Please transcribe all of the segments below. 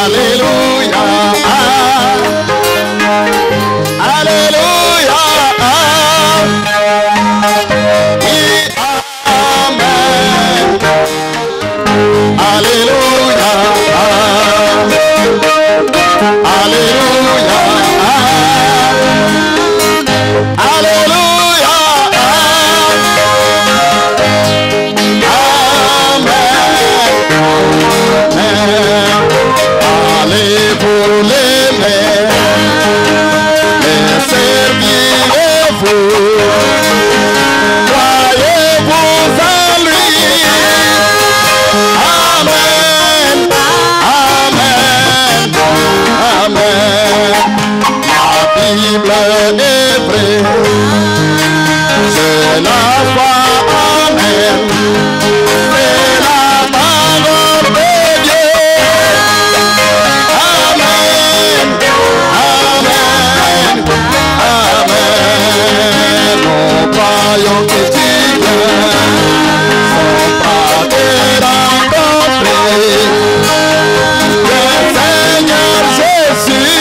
Alléluia. Alléluia. Oui, amen. Alléluia. Alléluia. Alléluia. Allez pour l'aimer, et servirez-vous, croyez-vous en lui. Amen, amen, amen. La Bible est vraie, c'est la foi, amen. C'est la parole de Dieu. Amen, amen, amen. Nos croyants chrétiens sont pas des rencontrés. Le Seigneur Jésus.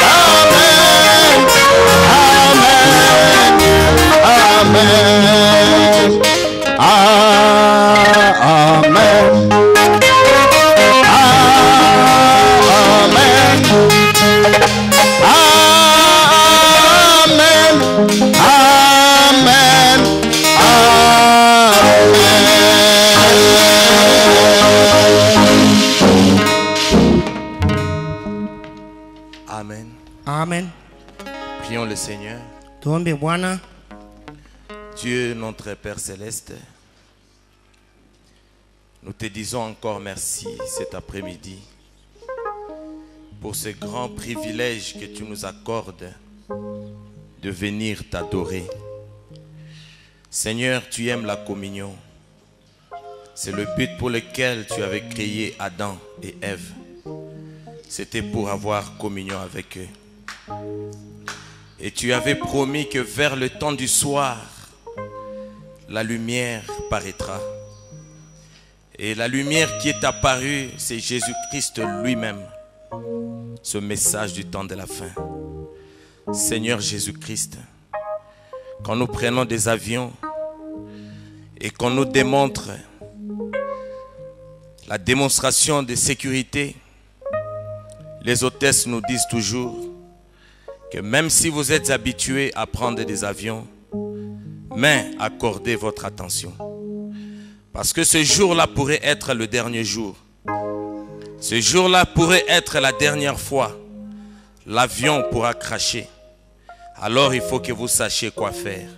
Amen, amen, amen. Amen. Amen. Amen. Prions le Seigneur. Tuombe Bwana. Dieu notre Père Céleste, nous te disons encore merci cet après-midi pour ce grand privilège que tu nous accordes de venir t'adorer. Seigneur, tu aimes la communion. C'est le but pour lequel tu avais créé Adam et Ève. C'était pour avoir communion avec eux. Et tu avais promis que vers le temps du soir, la lumière paraîtra. Et la lumière qui est apparue, c'est Jésus-Christ lui-même. Ce message du temps de la fin. Seigneur Jésus-Christ, quand nous prenons des avions et qu'on nous démontre la démonstration de sécurité, les hôtesses nous disent toujours que même si vous êtes habitués à prendre des avions, mais accordez votre attention. Parce que ce jour-là pourrait être le dernier jour. Ce jour-là pourrait être la dernière fois. L'avion pourra cracher. Alors il faut que vous sachiez quoi faire.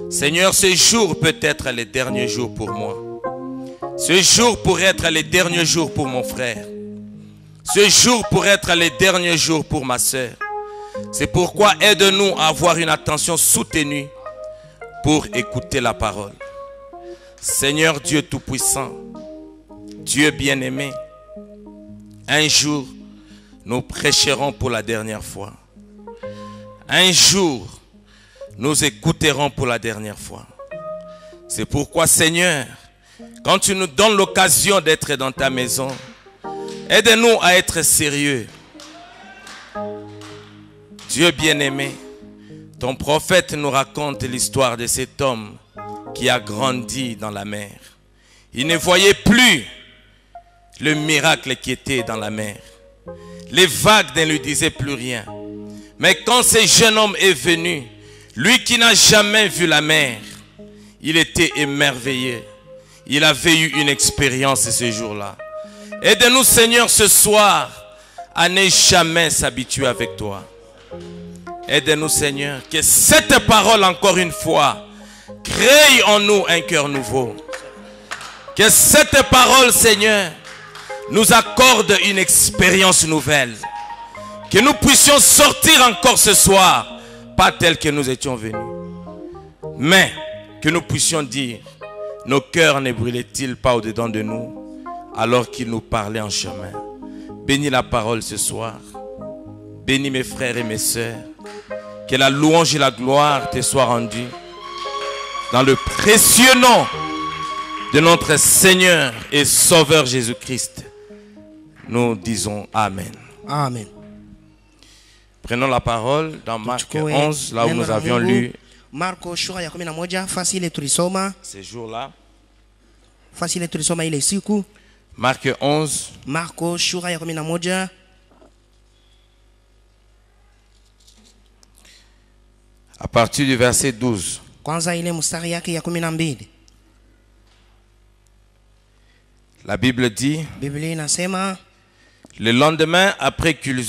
Seigneur, ce jour peut être le dernier jour pour moi. Ce jour pourrait être le dernier jour pour mon frère. Ce jour pourrait être le dernier jour pour ma soeur. C'est pourquoi aide-nous à avoir une attention soutenue pour écouter la parole. Seigneur Dieu Tout-Puissant, Dieu bien-aimé, un jour, nous prêcherons pour la dernière fois. Un jour, nous écouterons pour la dernière fois. C'est pourquoi, Seigneur, quand tu nous donnes l'occasion d'être dans ta maison, aide-nous à être sérieux. Dieu bien-aimé, ton prophète nous raconte l'histoire de cet homme qui a grandi dans la mer. Il ne voyait plus le miracle qui était dans la mer. Les vagues ne lui disaient plus rien. Mais quand ce jeune homme est venu, lui qui n'a jamais vu la mer, il était émerveillé. Il avait eu une expérience ce jour-là. Aide-nous, Seigneur, ce soir, à ne jamais s'habituer avec toi. Aide-nous, Seigneur, que cette parole, encore une fois, crée en nous un cœur nouveau. Que cette parole, Seigneur, nous accorde une expérience nouvelle. Que nous puissions sortir encore ce soir, pas tel que nous étions venus. Mais que nous puissions dire, nos cœurs ne brûlaient-ils pas au-dedans de nous, alors qu'il nous parlait en chemin. Bénis la parole ce soir. Bénis mes frères et mes sœurs. Que la louange et la gloire te soient rendues. Dans le précieux nom de notre Seigneur et Sauveur Jésus-Christ. Nous disons Amen. Amen. Prenons la parole dans Marc Tuchukue 11, là où neno nous la avions Mungu, lu Marko sura ya 11 fasi ile tulisoma, ces jours-là. fasi ile tulisoma ile siku. Marc 11, Marko sura ya 11 à partir du verset 12. kwanza ile mstari yake ya 12. La Bible dit: Biblia inasema le lendemain, après qu'ils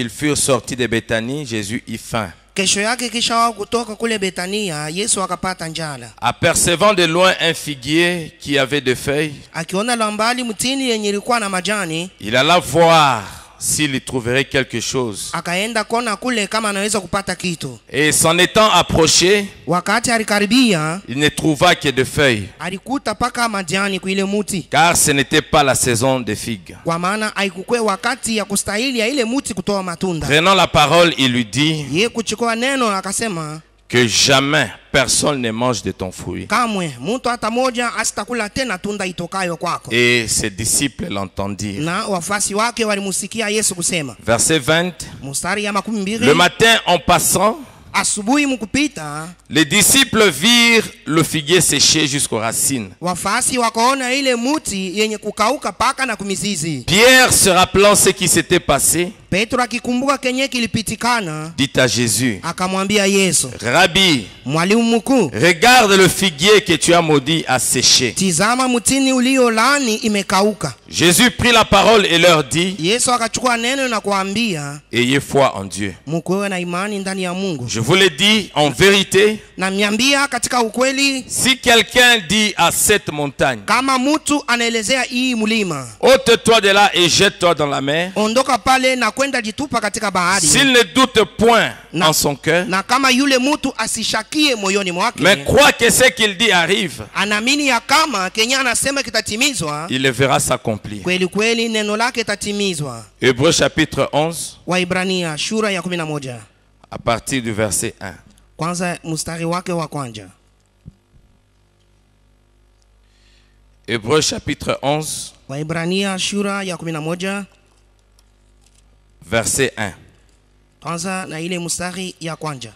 furent sortis de Béthanie, Jésus eut faim. kesho yake kisha wao kutoka kule Betania, Yesu akapata njala. Apercevant de loin un figuier qui avait des feuilles, Akiona la mbali mtini yenye ilikuwa na majani, il alla voir s'il y trouverait quelque chose. akaenda kona kule kama anaweza kupata kitu. Et s'en étant approché, Wakati alikaribia, il ne trouva que des feuilles, alikuta paka majani kuile muti, car ce n'était pas la saison des figues. kwa maana haikukwe wakati ya kustahili ya ile muti kutoa matunda. Prenant la parole, il lui dit Ye kuchukua neno akasema, que jamais personne ne mange de ton fruit. kamwe mtu hata moja asitakula tena tunda itokayo kwako. Et ses disciples l'entendirent. Na wafasi wake walimusikia Yesu kusema. Verset 20. Mstari ya 12. Le matin, en passant, Asubuhi mkupita, les disciples virent le figuier séché jusqu'aux racines. wafasi wakaona ile muti yenye kukauka paka na kumizizi. Pierre, se rappelant ce qui s'était passé, Petro akikumbuka kenye kilipitikana, dit à Jésus: akamwambia Yesu, Rabbi, mwalimu mkuu, regarde le figuier que tu as maudit a séché. tizama mutini uliolani imekauka. Jésus prit la parole et leur dit: Yesu akachukua neno na kuambia, ayez foi en Dieu. mkuwe na imani ndani ya Mungu. Je vous l'ai dit en vérité, Na miambia katika ukweli, si quelqu'un dit à cette montagne: kama mtu anaelezea hii mlima, ôte-toi de là et jette-toi dans la mer, ondoka pale na kwenda jitupa katika bahari, s'il ne doute point Na- en son cœur, na kama yule mtu asishakie moyoni mwake, mais croit que ce qu'il dit arrive, anaamini ya kama Kenya anasema kitatimizwa, il le verra s'accomplir. kweli kweli neno lake itatimizwa. Hébreux chapitre 11, Waibrania sura ya 11 à partir du verset 1. kwanza mstari wake wa kwanza. Hébreux chapitre 11, Waibrania sura ya 11 verset 1. kwanza na ile mstari ya kwanza.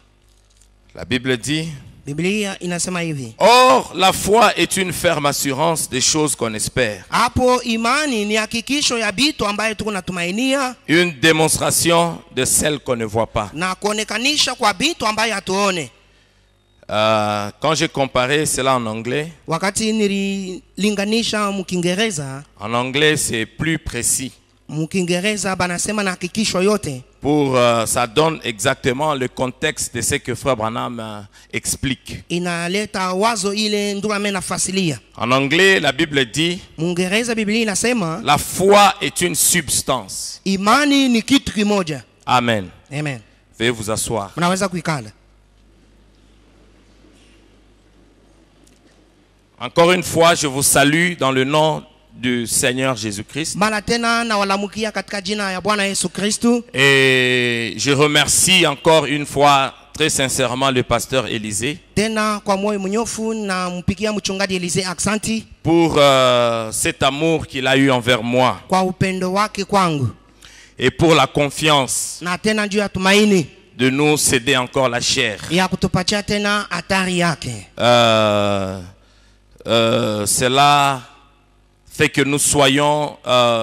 La Bible dit: Biblia inasema hivi: or, la foi est une ferme assurance des choses qu'on espère, hapo imani ni hakikisho ya vitu ambayo tuko natumainia, une démonstration de celles qu'on ne voit pas. na kuonekanisha kwa vitu ambayo hatuone. Quand j'ai comparé cela en anglais, Wakati nililinganisha mkiingereza, en anglais c'est plus précis. mkiingereza banasema na hakikisho yote, Ça donne exactement le contexte de ce que Frère Branham explique. inaleta wazo ile ndugu amenafasilia. En anglais, la Bible dit: Mwingereza Biblia inasema la foi est une substance. imani ni kitu kimoja. Amen. Amen. Veuillez vous asseoir. Mnaweza kuikala. Encore une fois, je vous salue dans le nom du Seigneur Jésus-Christ. Mara tena na walamukia katika jina ya Bwana Yesu Kristo. Et je remercie encore une fois très sincèrement le pasteur Élisée Tena kwa moyo mnyofu na mpigia mchungaji Elise aksanti pour cet amour qu'il a eu envers moi kwa upendo wake kwangu, et pour la confiance na tena juu ya tumaini de nous céder encore la chair. ya kutupatia tena hatari yake. Cela fait que nous soyons,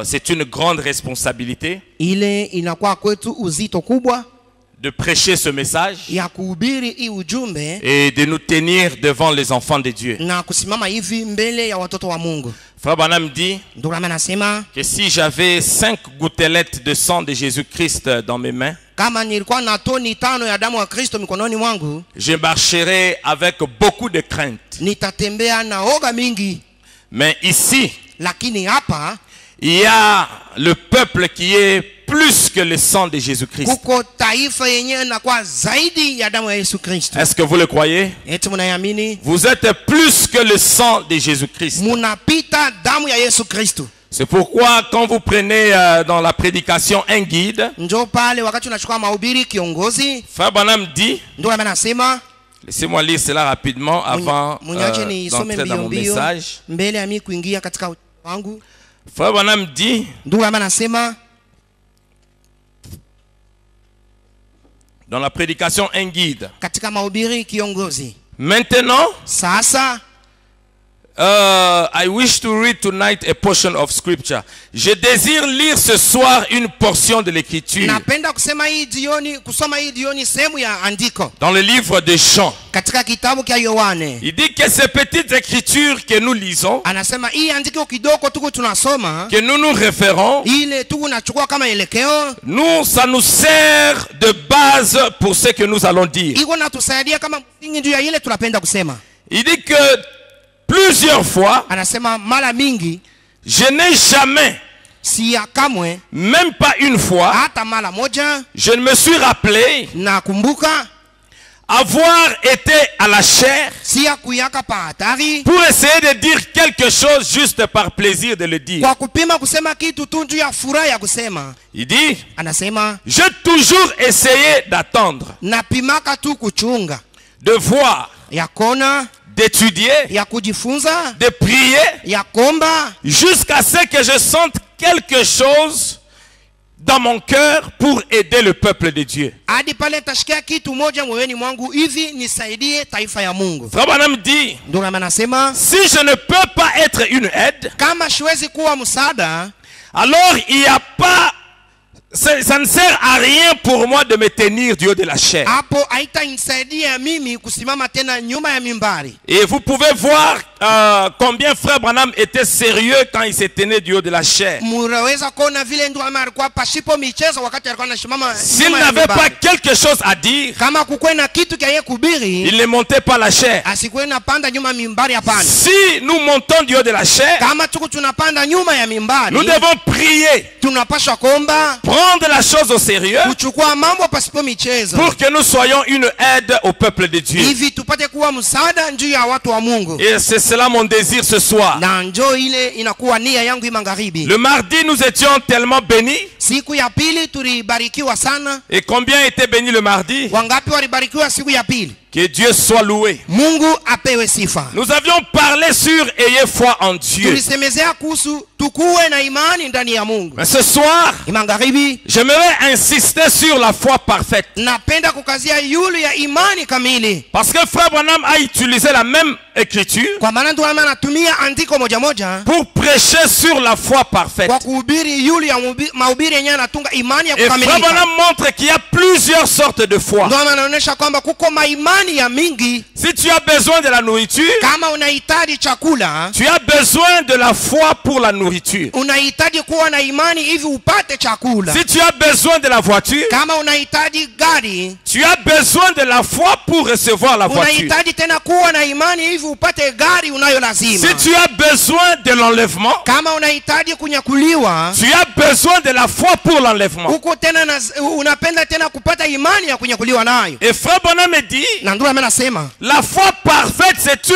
c'est une grande responsabilité Ile inakuwa kwetu uzito kubwa de prêcher ce message ya kuhubiri hii ujumbe et de nous tenir devant les enfants de Dieu. na kusimama hivi mbele ya watoto wa Mungu. Frère Branham dit Ndugu anasema que si j'avais 5 gouttelettes de sang de Jésus-Christ dans mes mains, kama nilikuwa na toni 5 ya damu ya Kristo mikononi mwangu, je marcherais avec beaucoup de crainte. nitatembea na oga mingi. Mais ici, Lakini hapa il y a le peuple qui est plus que le sang de Jésus-Christ. kuko taifa yenyewe na kwa zaidi ya damu ya Yesu Kristo. Est-ce que vous le croyez? Eti mnayamini? Vous êtes plus que le sang de Jésus-Christ. Munapita damu ya Yesu Kristo. C'est pourquoi quand vous prenez dans la prédication un guide, Njoo pale wakati unachukua mahubiri kiongozi, Frère Branham dit, ndio anasema laissez-moi lire cela rapidement avant munyache ni isome d'entrer dans mbio mon mbio message. mbele ya mimi kuingia katika wangu. Frère Branham dit Ndugu anasema dans la prédication un guide. katika mahubiri kiongozi. Maintenant, Sasa I wish to read tonight a portion of scripture. Je désire lire ce soir une portion de l'écriture napenda kusoma hii jioni sehemu ya andiko dans le livre de Jean. katika kitabu cha Yohane. Il dit que ces petites écritures que nous lisons, Anasema hii andiko kidogo tuko tunasoma, que nous nous référons, ile tuko nachukua kama elekeo, nous, ça nous sert de base pour ce que nous allons dire. iko natusaidia kama msingi juu ya ile tunapenda kusema. Il dit que plusieurs fois, Anasema mara mingi, je n'ai jamais, si ya kamwe, même pas une fois, hata mara moja, je ne me suis rappelé nakumbuka avoir été à la chair si ya kuyaka pa hatari, pour essayer de dire quelque chose juste par plaisir de le dire. kwa kupima kusema kitu tu juu ya furaha ya kusema. Il dit, Anasema j'ai toujours essayé d'attendre, napimaka tu kuchunga, de voir, ya kona, d'étudier, ya kujifunza, de prier, ya komba, jusqu'à ce que je sente quelque chose dans mon cœur pour aider le peuple de Dieu. hadi pale tashikia kitu moja moyoni mwangu, hivi nisaidie taifa ya Mungu. Frère Branham dit, Ndio anasema si je ne peux pas être une aide, kama siwezi kuwa msaada, alors il n'y a pas, ça ne sert à rien pour moi de me tenir du haut de la chair. hapo haitanisaidia mimi kusimama tena nyuma ya mimbari. Et vous pouvez voir combien Frère Branham était sérieux quand il se tenait du haut de la chair. Mnaweza kuona vile ndio alikuwa pasipo michezo wakati alikuwa anasimama S'il nyuma ya n'avait pas mimbari. quelque chose à dire, Kama kukuwe na kitu kia yeye kubiri, il ne montait pas la chair. asikuwe napanda nyuma ya mimbari, hapana. Si nous montons du haut de la chair, Kama tuko tunapanda nyuma ya mimbari, nous devons prier, tunapaswa kuomba, prendre la chose au sérieux kuchukua mambo pasipo michezo, pour que nous soyons une aide au peuple de Dieu. hivi tupate kuwa msaada juu ya watu wa Mungu. Et c'est cela mon désir ce soir. Na njoo ile inakuwa nia yangu magharibi. Le mardi, nous étions tellement bénis. Siku ya pili tulibarikiwa sana. Et combien était béni le mardi? Wangapi walibarikiwa siku ya pili? Que Dieu soit loué. Mungu apewe sifa. Nous avions parlé sur ayez foi en Dieu. Tulisemezea kuhusu tukuwe na imani ndani ya Mungu. Mais ce soir, Magharibi j'aimerais insister sur la foi parfaite. napenda kukazia yulu ya imani kamili. Parce que Frère Branham a utilisé la même écriture Kwa maana ndio anatumia andiko moja moja pour prêcher sur la foi parfaite. kwa kuhubiri yulu ya mahubiri yenyewe anatunga imani ya Et Frère kukamilika. Branham montre qu'il y a plusieurs sortes de foi. Ndio anaonyesha kwamba kuko maimani ya mingi. Si tu as besoin de la nourriture, Kama unahitaji chakula, tu as besoin de la foi pour la nourriture. unahitaji kuwa na imani hivi upate chakula. Si tu as besoin de la voiture, Kama unahitaji gari, tu as besoin de la foi pour recevoir la voiture. unahitaji tena kuwa na imani hivi upate gari unayo lazima. Si tu as besoin de l'enlèvement, Kama unahitaji kunyakuliwa, tu as besoin de la foi pour l'enlèvement. huko tena unapenda tena kupata imani ya kunyakuliwa nayo. Et Frère Branham me dit, Na ndio anasema la foi parfaite, c'est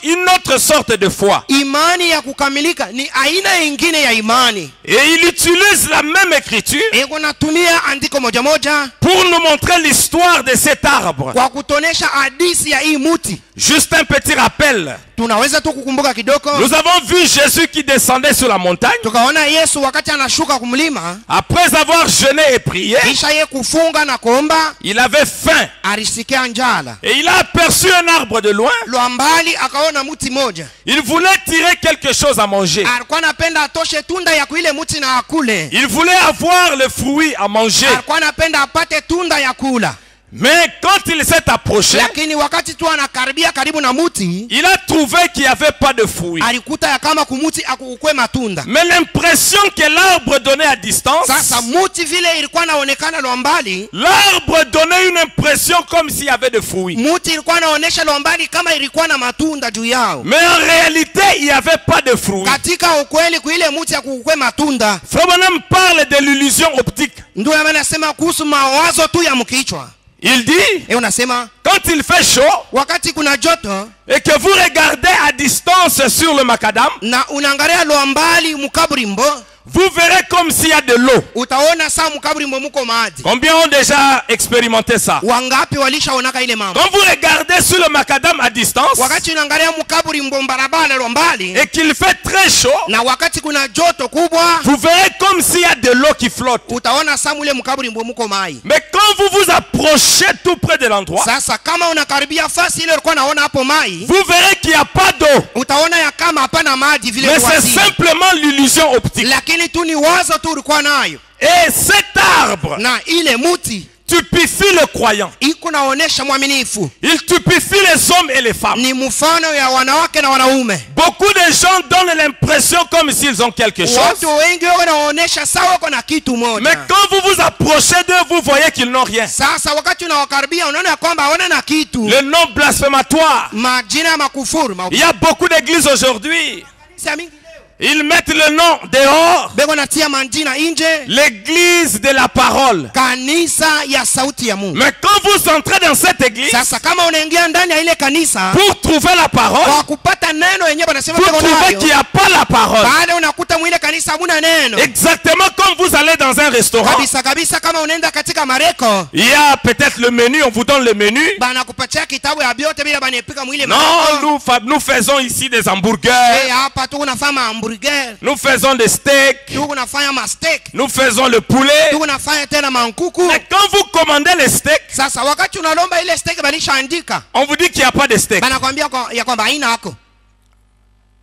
une autre sorte de foi. imani ya kukamilika ni aina nyingine ya imani. Et il utilise la même écriture Ego natumia andiko moja moja pour nous montrer l'histoire de cet arbre. kwa kutonesha hadithi ya hii muti. Juste un petit rappel. Tunaweza tu kukumbuka kidogo. Nous avons vu Jésus qui descendait sur la montagne. Tukaona Yesu wakati anashuka kumlima, Après avoir jeûné et prié, kisha yeye kufunga na kuomba, il avait faim. alisikia njala. Et il a aperçu un arbre de loin. Lwa mbali akaona muti moja. Il voulait tirer quelque chose à manger. Alikuwa anapenda atoshe tunda ya kuile muti na akule. Il voulait avoir le fruit à manger. Alikuwa anapenda apate tunda ya kula. Mais quand il s'est approché, Lakini wakati tu anakaribia karibu na muti, il a trouvé qu'il n'y avait pas de fruit. alikuta ya kama kumuti akukwe matunda. Mais l'impression que l'arbre donnait à distance, Sasa muti vile ilikuwa inaonekana lwa mbali, l'arbre donnait une impression comme s'il y avait de fruits. muti ilikuwa inaonesha lwa mbali kama ilikuwa na matunda juu yao. Mais en réalité, il n'y avait pas de fruits. Katika ukweli kuile muti akukwe matunda. Frère Branham parle de l'illusion optique. Ndio anasema kuhusu mawazo tu ya mkichwa. Il dit, Unasema quand il fait chaud wakati kuna joto et que vous regardez à distance sur le macadam, na unaangalia lwa mbali mkaburimbo, vous verrez comme s'il y a de l'eau. utaona saa mkaburimbo muko maji. Combien ont déjà expérimenté ça? Wangapi walishaonaka ile mambo? Quand vous regardez sur le macadam à distance Wakati unaangalia mkaburimbo barabara lo mbali et qu'il fait très chaud, na wakati kuna joto kubwa, vous verrez comme s'il y a de l'eau qui flotte. utaona saa mule mkaburimbo muko mai. Mais quand vous vous approchez tout près de l'endroit, Sasa kama unakaribia fasi ile ulikuwa naona hapo mai, vous verrez qu'il n'y a pas d'eau. utaona ya kama hapana maji vile Mais c'est wazi. simplement l'illusion optique. Lakini tu ni wazo tu ulikuwa nayo. Et cet arbre Na ile muti typifie le croyant. iko naonesha mwaminifu. Il typifie les hommes et les femmes. Ni mfano ya wanawake na wanaume. Beaucoup de gens donnent l'impression comme s'ils ont quelque chose. Watu wengi wanaonesha sawa kuna kitu moja. Mais quand vous vous approchez d'eux, vous voyez qu'ils n'ont rien. Sasa wakati unawakaribia unaona kwamba hawana na kitu. Le nom blasphématoire. Majina ya makufuru. Il y a beaucoup d'églises aujourd'hui. Kanisa mingi leo Ils mettent le nom dehors. bego natia majina nje. L'église de la parole. Kanisa ya sauti ya Mungu. Mais quand vous entrez dans cette église, Sasa kama unaingia ndani ya ile kanisa pour trouver la parole, kwa kupata neno yenyewe wanasema vous bego trouvez nayo. qu'il n'y a pas la parole. Baada unakuta mwile kanisa hamuna neno. Exactement comme vous allez dans un restaurant. Kabisa kabisa kama unaenda katika mareko. Il y a peut-être le menu, on vous donne le menu. Bana kupatia kitabu ya biote bila banepika mwile Non, nous faisons ici des hamburgers. hapa tu unafanya hamburger, Nous faisons des steaks. tu unafanya ma steak, Nous faisons le poulet. tu unafanya tena mankuku. Mais quand vous commandez les steaks, Sasa wakati unalomba ile steak balishaandika, on vous dit qu'il n'y a pas de steak. banakwambia ya kwamba haina hako.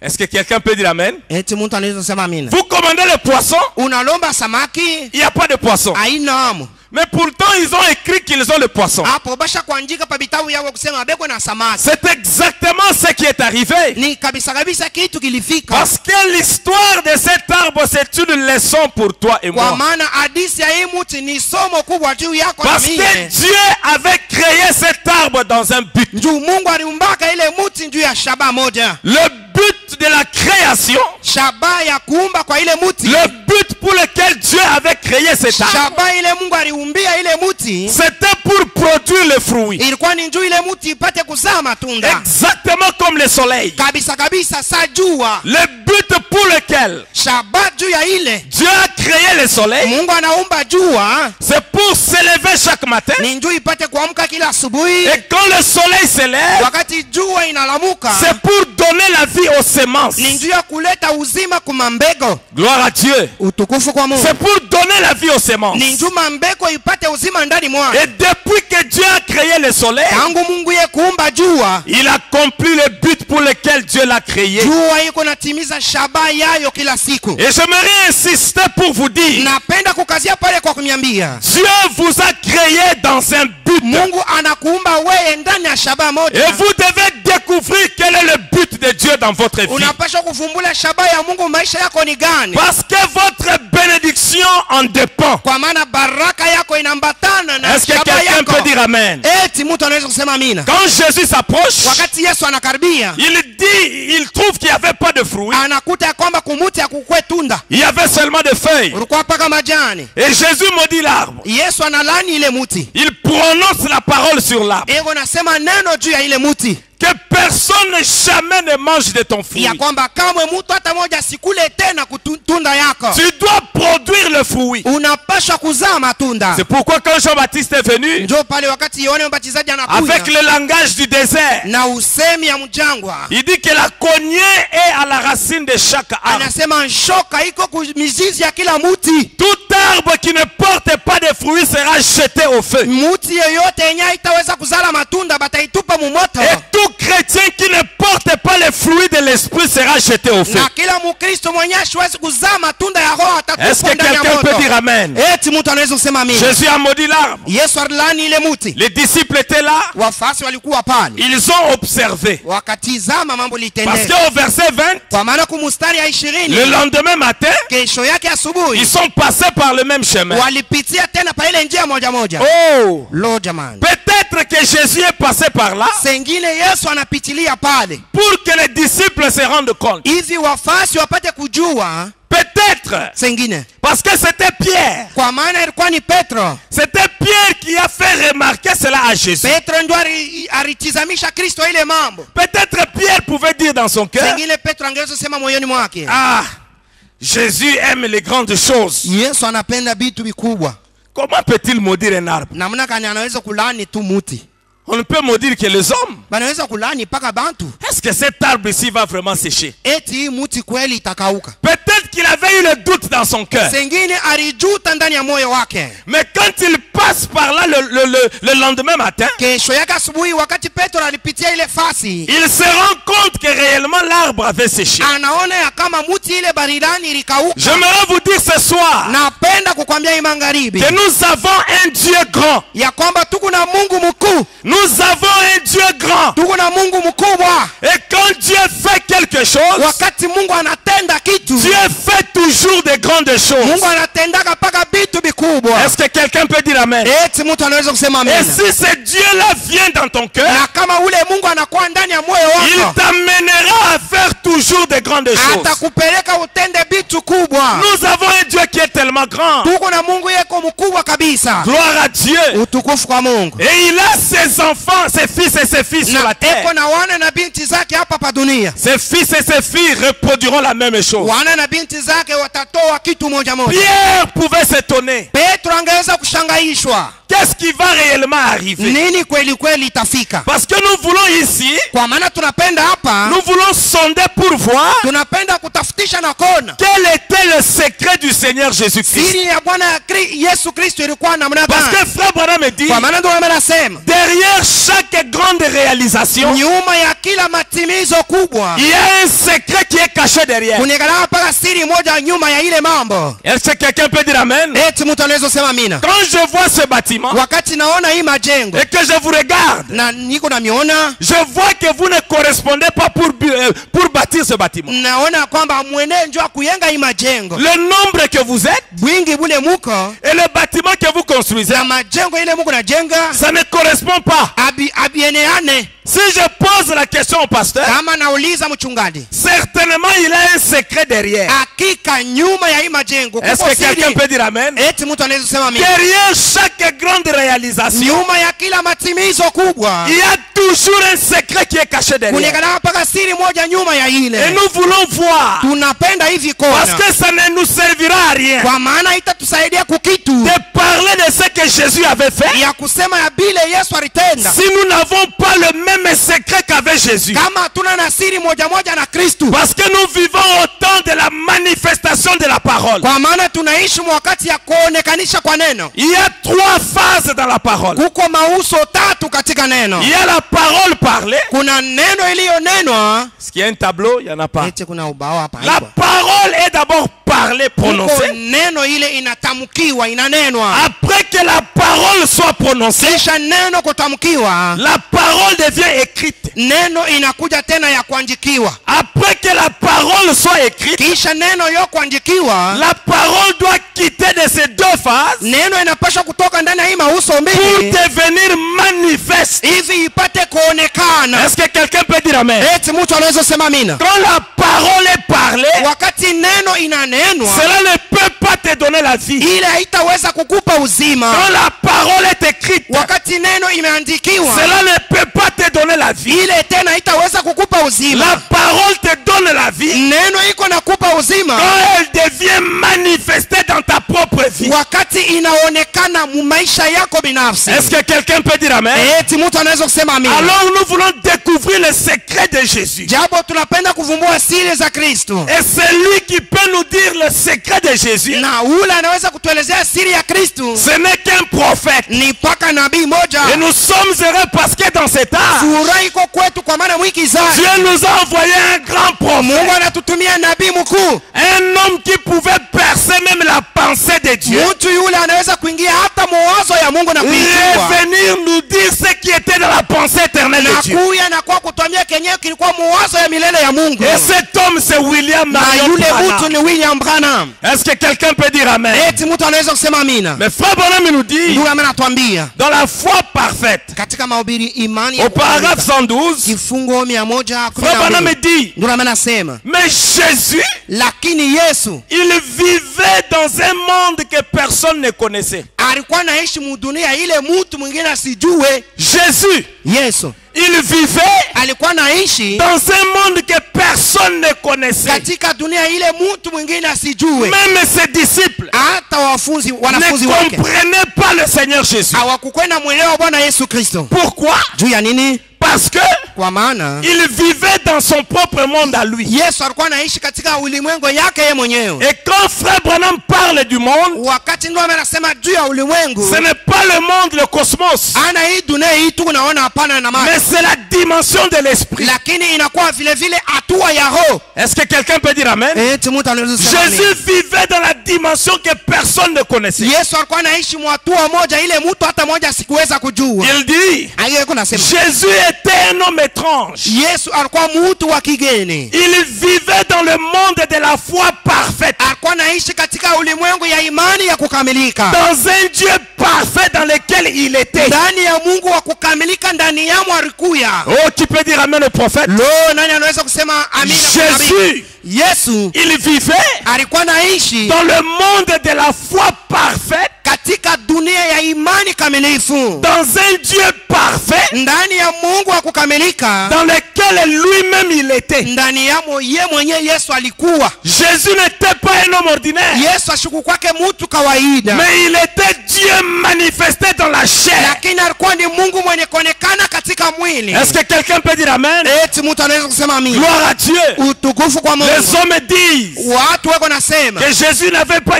Est-ce que quelqu'un peut dire amen? Eti mtu anaweza sema amina. Vous commandez le poisson, Unalomba samaki, il n'y a pas de poisson. haina hamu. Mais pourtant, ils ont écrit qu'ils ont le poisson. Hapo basha kuandika pa vitabu yao kusema beko na samaki. C'est exactement ce qui est arrivé. Ni kabisa kabisa kitu kilifika. Parce que l'histoire de cet arbre, c'est une leçon pour toi et Kwa moi. maana hadithi ya hii mti ni somo kubwa juu yako na Parce mimi. que Dieu avait créé cet arbre dans un but. Juu Mungu aliumbaka ile mti juu ya shaba moja. Le but de la création, Shaba ya kuumba kwa ile mti. le but pour lequel Dieu avait créé cet arbre, Shaba ile Mungu aliumbia ile mti. c'était pour produire le fruit. Ilikuwa ni juu ile mti ipate kuzaa matunda. Exactement comme le soleil. Kabisa kabisa sa jua. Le but pour lequel Shaba juu ya ile Dieu a créé le soleil, Mungu anaumba jua c'est pour s'élever chaque matin. ni juu ipate kuamka kila asubuhi. Et quand le soleil s'élève, Wakati jua inalamuka c'est pour donner la vie aux semences. ni juu ya kuleta uzima kwa mbegu. Gloire à Dieu. Utukufu kwa Mungu. C'est pour donner la vie aux semences. Ni juu mbegu ipate uzima ndani mwao. Et depuis que Dieu a créé le soleil, Tangu Mungu ye kuumba jua, il accomplit le but pour lequel Dieu l'a créé. jua iko natimiza shaba yayo kila siku. Et j'aimerais insister pour vous dire, Napenda kukazia pale kwa kuniambia Dieu vous a créé dans un but. Mungu anakuumba wewe ndani ya shaba Et moja. vous devez découvrir quel est le but de Dieu dans votre vie. Unapaswa kufumbula shaba ya Mungu maisha yako ni gani? Parce que votre bénédiction en dépend. Kwa maana baraka yako inambatana na Est-ce que shaba quelqu'un yako. peut dire amen? Eti mtu anaweza kusema amina. Quand Jésus s'approche, Wakati Yesu anakaribia, il trouve qu'il n'y avait pas de fruits. anakuta ya kwamba kumuti akukwe tunda. Il y avait seulement des feuilles. Ulikuwa paka majani. Et Jésus maudit l'arbre. Yesu analani ile muti. Il prononce la parole sur l'arbre. Ego nasema neno juu ya ile muti. Que personne jamais ne mange de ton fruit. Ya kwamba kamwe mtu hata moja sikule tena tunda yako. Tu dois produire le fruit. Unapaswa kuzaa matunda. C'est pourquoi quand Jean-Baptiste est venu, Njoo pale wakati Yohana Mbatizaji anakuja avec le langage du désert, na usemi ya mjangwa, il dit que la cognée est à la racine de chaque arbre. anasema shoka iko mizizi ya kila muti. Tout arbre qui ne porte pas de fruits sera jeté au feu. Muti yoyote yenye haitaweza kuzala matunda bataitupa mumoto. Et tout chrétien qui ne porte pas les fruits de l'esprit sera jeté au feu. Na kila Mkristo mwenye hawezi kuzaa matunda ya roho Est-ce atatupwa que ndani ya quelqu'un peut moto. dire amen? Eti mtu anaweza kusema amina. Jésus a maudit l'arbre. Yesu alilani ile muti. Les disciples étaient là. Wafasi walikuwa pale. Ils ont observé. Wakatizama mambo Parce litendeka. qu'au verset 20, Kwa maana kumustari ya 20 le lendemain matin, kesho yake asubuhi ils sont passés par le même chemin. walipitia tena pa ile njia moja moja. Oh! Lo jamani. Peut-être que Jésus est passé par là Sengine Yesu anapitilia pale. pour que les disciples se rendent compte. Hivi wafasi wapate kujua Peut-être sengine. parce que c'était Pierre. Kwa maana ilikuwa ni Petro. C'était Pierre qui a fait remarquer cela à Jésus. Petro ndio alitizamisha Kristo ile mambo. Peut-être Pierre pouvait dire dans son cœur, Sengine Petro angeweza sema moyoni mwake. ah, Jésus aime les grandes choses. Yesu anapenda vitu vikubwa. Comment peut-il maudire un arbre? Namna gani anaweza kulaani tu muti? On ne peut maudire que les hommes. Banaweza kulaani paka bantu. Est-ce que cet arbre ici va vraiment sécher? Eti muti kweli itakauka. Peut-être qu'il avait eu le doute dans son cœur. Sengine alijuta ndani ya moyo wake. Mais quand il passe par là le lendemain matin, Kesho yake asubuhi wakati Petro alipitia ile fasi, il se rend compte que réellement l'arbre avait séché. anaona ya kama muti ile baridani ilikauka. J'aimerais vous dire ce soir Napenda kukwambia hii magharibi que nous avons un Dieu grand. ya kwamba tuko na Mungu mkuu. Nous avons un Dieu grand. Tuko na Mungu mkubwa. Et quand Dieu fait quelque chose, Wakati Mungu anatenda kitu, Dieu fait toujours de grandes choses. Mungu anatendaka paka vitu vikubwa. Est-ce que quelqu'un peut dire amen? Eti mtu anaweza kusema Et amen. si ce Dieu-là vient dans ton cœur, Na kama ule Mungu anakuwa ndani ya moyo il wako, t'amènera à faire toujours de grandes choses. atakupeleka utende vitu kubwa. Nous avons un Dieu qui est tellement grand. Tuko na Mungu yeko mkubwa kabisa. Gloire à Dieu. Utukufu kwa Mungu. Et il a ses enfants, ses fils et ses filles sur Na la terre. eko na wana na binti zake hapa pa dunia. Ses fils et ses filles reproduiront la même chose. Wana na binti zake watatoa kitu moja moja. Pierre pouvait s'étonner. Petro angeweza kushangaishwa. Qu'est-ce qui va réellement arriver? Nini kweli kweli itafika? Parce que nous voulons ici, Kwa maana tunapenda hapa, nous voulons sonder pour voir tunapenda kutafutisha na kona. quel était le secret du Seigneur Jésus-Christ. Siri ya Bwana Yesu Kristo ilikuwa namna Parce gani? que frère Branham me dit, Kwa maana ndio anasema, derrière chaque grande réalisation, nyuma ya kila matimizo kubwa, il y a un secret qui est caché derrière. kunikala paka siri moja nyuma ya ile mambo. Est-ce que quelqu'un peut dire amen? Eti mtu anaweza sema amina. Quand je vois ce bâtiment Wakati naona hii majengo et que je vous regarde, na niko namiona, je vois que vous ne correspondez pas pour bâtir ce bâtiment. naona kwamba mwenee njoo kuyenga hii majengo. Le nombre que vous êtes Bwingi bule muko et le bâtiment que vous construisez, na majengo ile muko najenga ça ne correspond pas. abieneane. Si je pose la question au pasteur, Kama nauliza mchungaji, certainement il a un secret derrière. hakika nyuma ya hii majengo Est-ce kuko que quelqu'un siri. peut dire amen? Eti mtu anaweza kusema amina. Derrière chaque grande réalisation, Nyuma ya kila matimizo kubwa il y a toujours un secret qui est caché derrière. kunikala paka siri moja nyuma ya Et ile. nous voulons voir, Tunapenda hivi parce kona, que ça ne nous servira à rien kwa maana itatusaidia kukitu de parler de ce que Jésus avait fait ya kusema ya bile Yesu alitenda. si nous n'avons pas le même secret qu'avait Jésus. Kama hatuna na siri moja moja na Kristu, Parce que nous vivons au temps de la manifestation de la parole. kwa maana tunaishi wakati ya kuonekanisha kwa neno. Il y a 3 phases dans la parole. Kuko mauso tatu katika neno. Il y a la parole parlée. Kuna neno iliyonenwa. Est-ce qu'il y a un tableau? Il n'y en a pas. Eti kuna ubao hapa. La parole est d'abord parlée, Kuko prononcée. neno ile inatamkiwa, inanenwa. Après que la parole soit prononcée, Kisha neno kutamkiwa, la parole devient écrite. neno inakuja tena ya kuandikiwa. Après que la parole soit écrite, Kisha neno yo kuandikiwa, la parole doit quitter de ces 2 phases neno inapaswa kutoka ndani ya hii mauso pour mbili devenir manifeste. hivi ipate kuonekana. Est-ce que quelqu'un peut dire amen? Eti mtu anaweza kusema amina. Quand la parole est parlée, Wakati neno inanenwa, cela ne peut pas te donner la vie. ile haitaweza kukupa uzima. Quand la parole est écrite, Wakati neno imeandikiwa, cela ne peut pas te donner la vie. ile tena haitaweza kukupa uzima. La parole te donne la vie Neno iko nakupa uzima quand elle devient manifestée dans ta propre vie. wakati inaonekana mu maisha yako binafsi. Est-ce que quelqu'un peut dire amen? Eti mtu anaweza kusema amina. Alors nous voulons découvrir le secret de Jésus. Japo tunapenda kuvumbua siri za Kristo, Et c'est lui qui peut nous dire le secret de Jésus. na ule anaweza kutuelezea siri ya Kristo Ce n'est qu'un prophète. ni paka nabii moja. Et nous sommes heureux parce que dans cet âge, Furaha iko kwetu kwa maana mwiki zake Dieu nous a envoyé un grand Mungu prophète. anatutumia nabii mkuu, Un homme qui pouvait percer même la pensée de Dieu. mtu yule anaweza kuingia hata mawazo ya Mungu na kuijua Venir nous dire ce qui était dans la pensée éternelle na de Dieu. kuya na kwa kutuambia kenyewe kilikuwa mawazo ya milele ya Mungu. Et cet homme c'est William Na Marion yule mtu Branham. ni William Branham. Est-ce que quelqu'un peut dire amen? Eti mtu anaweza kusema amina. Mais frère Branham nous dit, Ndio anatuambia dans la foi parfaite, katika mahubiri imani au paragraphe 112, kifungo frère Branham 112 dit, ndio anasema, mais Jésus, lakini Yesu il vivait dans un monde que personne ne connaissait. alikuwa anaishi mu dunia ile mtu mwingine asijue. Jésus, Yesu il vivait alikuwa naishi dans un monde que personne ne connaissait. katika dunia ile mtu mwingine asijue. Même ses disciples Hata wanafunzi ne wake comprenaient pas le Seigneur Jésus. hawakukwenda mwelewa Bwana Yesu Kristo. Pourquoi? Juu ya nini? Parce que Kwa maana il vivait dans son propre monde à lui. Yesu alikuwa anaishi katika ulimwengu yake yeye mwenyewe. Et quand Frère Branham parle du monde, Wakati ndio anasema juu ya ulimwengu, ce n'est pas le monde, le cosmos, ana hii dunia hii tu unaona, hapana na mais macho, c'est la dimension de l'esprit. lakini inakuwa vile vile hatua ya roho. Est-ce que quelqu'un peut dire amen? Mtu anaweza kusema amen. Jésus vivait dans la dimension que personne ne connaissait. Yesu alikuwa anaishi mwatua moja ile mtu hata moja sikuweza kujua. Il dit, Ayo nasema Jésus était un homme étrange. Yesu alikuwa mtu wa kigeni. Il vivait dans le monde de la foi parfaite. Alikuwa anaishi katika ulimwengu ya imani ya kukamilika. Dans un Dieu parfait dans lequel il était. Ndani ya Mungu wa kukamilika ndani yamo alikuya. Oh, tu peux dire amen au prophète? Lo, nani anaweza kusema amina kwa nabii? Jésus, Yesu il vivait alikuwa anaishi dans le monde de la foi parfaite. katika dunia ya imani kamilifu. Dans un Dieu parfait. Ndani ya Mungu wa kukamilika Dans lequel lui-même il était. ndani yamo ye mwenyewe Yesu alikuwa. Jésus n'était pas un homme ordinaire. Yesu ashuku kwake mtu kawaida, Mais il était Dieu manifesté dans la chair. lakini alikuwa ni Mungu mwenye kuonekana katika mwili. Est-ce que quelqu'un peut dire amen? Eti mtu anaweza kusema amina. Gloire à Dieu. Utukufu kwa Mungu. Les hommes disent Watu wako nasema que Jésus n'avait pas,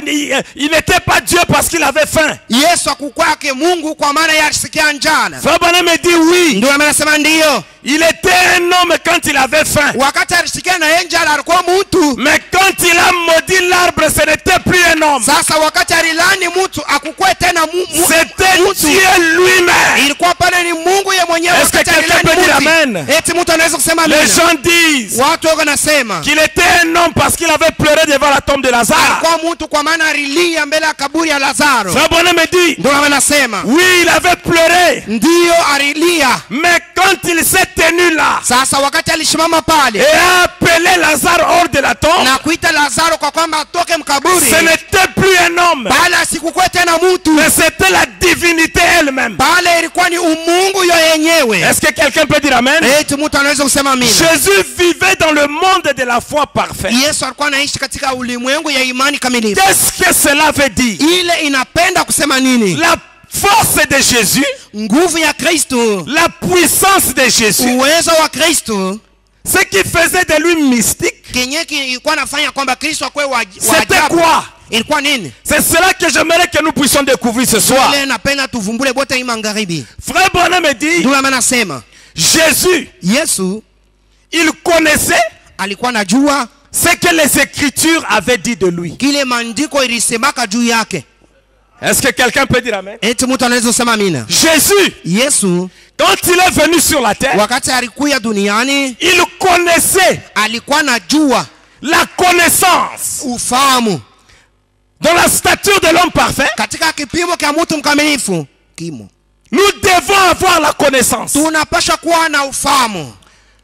il n'était pas Dieu parce qu'il avait faim. Yesu akukwake Mungu kwa maana yeye alisikia njala. Frère Branham me dit oui. Ndio anasema ndio. Il était un homme quand il avait faim. Wakati alisikia na njala alikuwa mtu. Mais quand il a maudit l'arbre, ce n'était plus un homme. Sasa wakati alilani mtu akukwe tena C'était Dieu lui-même. ilikuwa pale ni Mungu yeye mwenyewe. Est-ce que quelqu'un peut dire amen? Eti mtu anaweza kusema amina. Les gens disent Watu wako nasema qu'il était un homme parce qu'il avait pleuré devant la tombe de Lazare. alikuwa mtu kwa maana alilia mbele ya kaburi ya Lazaro. Frère Branham me dit Ndio anasema oui, il avait pleuré. ndio alilia. Mais quand il s'est tenu là Sasa wakati alisimama pale et a appelé Lazare hors de la tombe, na kuita Lazaro kwa kwamba atoke mkaburi, ce n'était plus un homme, bali asikukwe tena mtu, mais c'était la divinité elle-même. bali ilikuwa ni umungu yo yenyewe. Est-ce que quelqu'un peut dire amen? Eti mtu anaweza kusema amina. Jésus vivait dans le monde de la foi parfaite. Yesu alikuwa anaishi katika ulimwengu ya imani kamilifu. Qu'est-ce que cela veut dire? Ile inapenda kusema nini? La force de Jésus, Nguvu ya Kristo, la puissance de Jésus, uwezo wa Kristo, ce qui faisait de lui mystique, kenye kilikuwa nafanya kwamba Kristo akwe wa c'était ajabu. quoi? Ilikuwa nini? C'est cela que j'aimerais que nous puissions découvrir ce soir. Ile napenda tuvumbule bote hii magharibi. Frère Branham me dit, Ndio anasema Jésus, Yesu il connaissait alikuwa anajua ce que les Écritures avaient dit de lui. kile maandiko ilisemaka juu yake. Est-ce que quelqu'un peut dire amen? Eti mtu anaweza kusema amina. Jésus, Yesu quand il est venu sur la terre, wakati alikuya duniani il connaissait alikuwa anajua la connaissance ufahamu dans la stature de l'homme parfait. katika kipimo cha mtu mkamilifu kimo. Nous devons avoir la connaissance. Tunapaswa kuwa na ufahamu.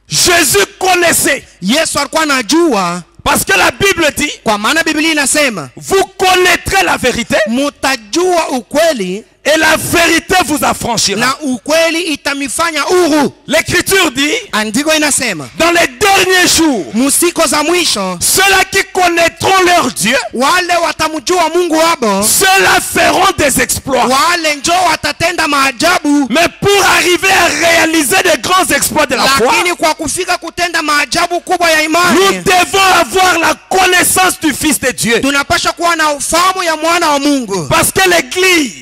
Jésus connaissait. Yesu alikuwa anajua Parce que la Bible dit, kwa maana Biblia inasema vous connaîtrez la vérité mutajua ukweli et la vérité vous affranchira. na ukweli itamifanya huru. L'écriture dit, Andiko inasema dans les derniers jours, musiko za mwisho ceux-là qui connaîtront leur Dieu, wale watamjua Mungu wabo, ceux-là feront des exploits. wale njo watatenda maajabu. Mais pour arriver à réaliser de grands exploits de la foi, Lakini kwa kufika kutenda maajabu kubwa ya nous imani devons avoir la connaissance du Fils de Dieu. tunapaswa kuwa na ufahamu ya mwana wa Mungu. Parce que l'Église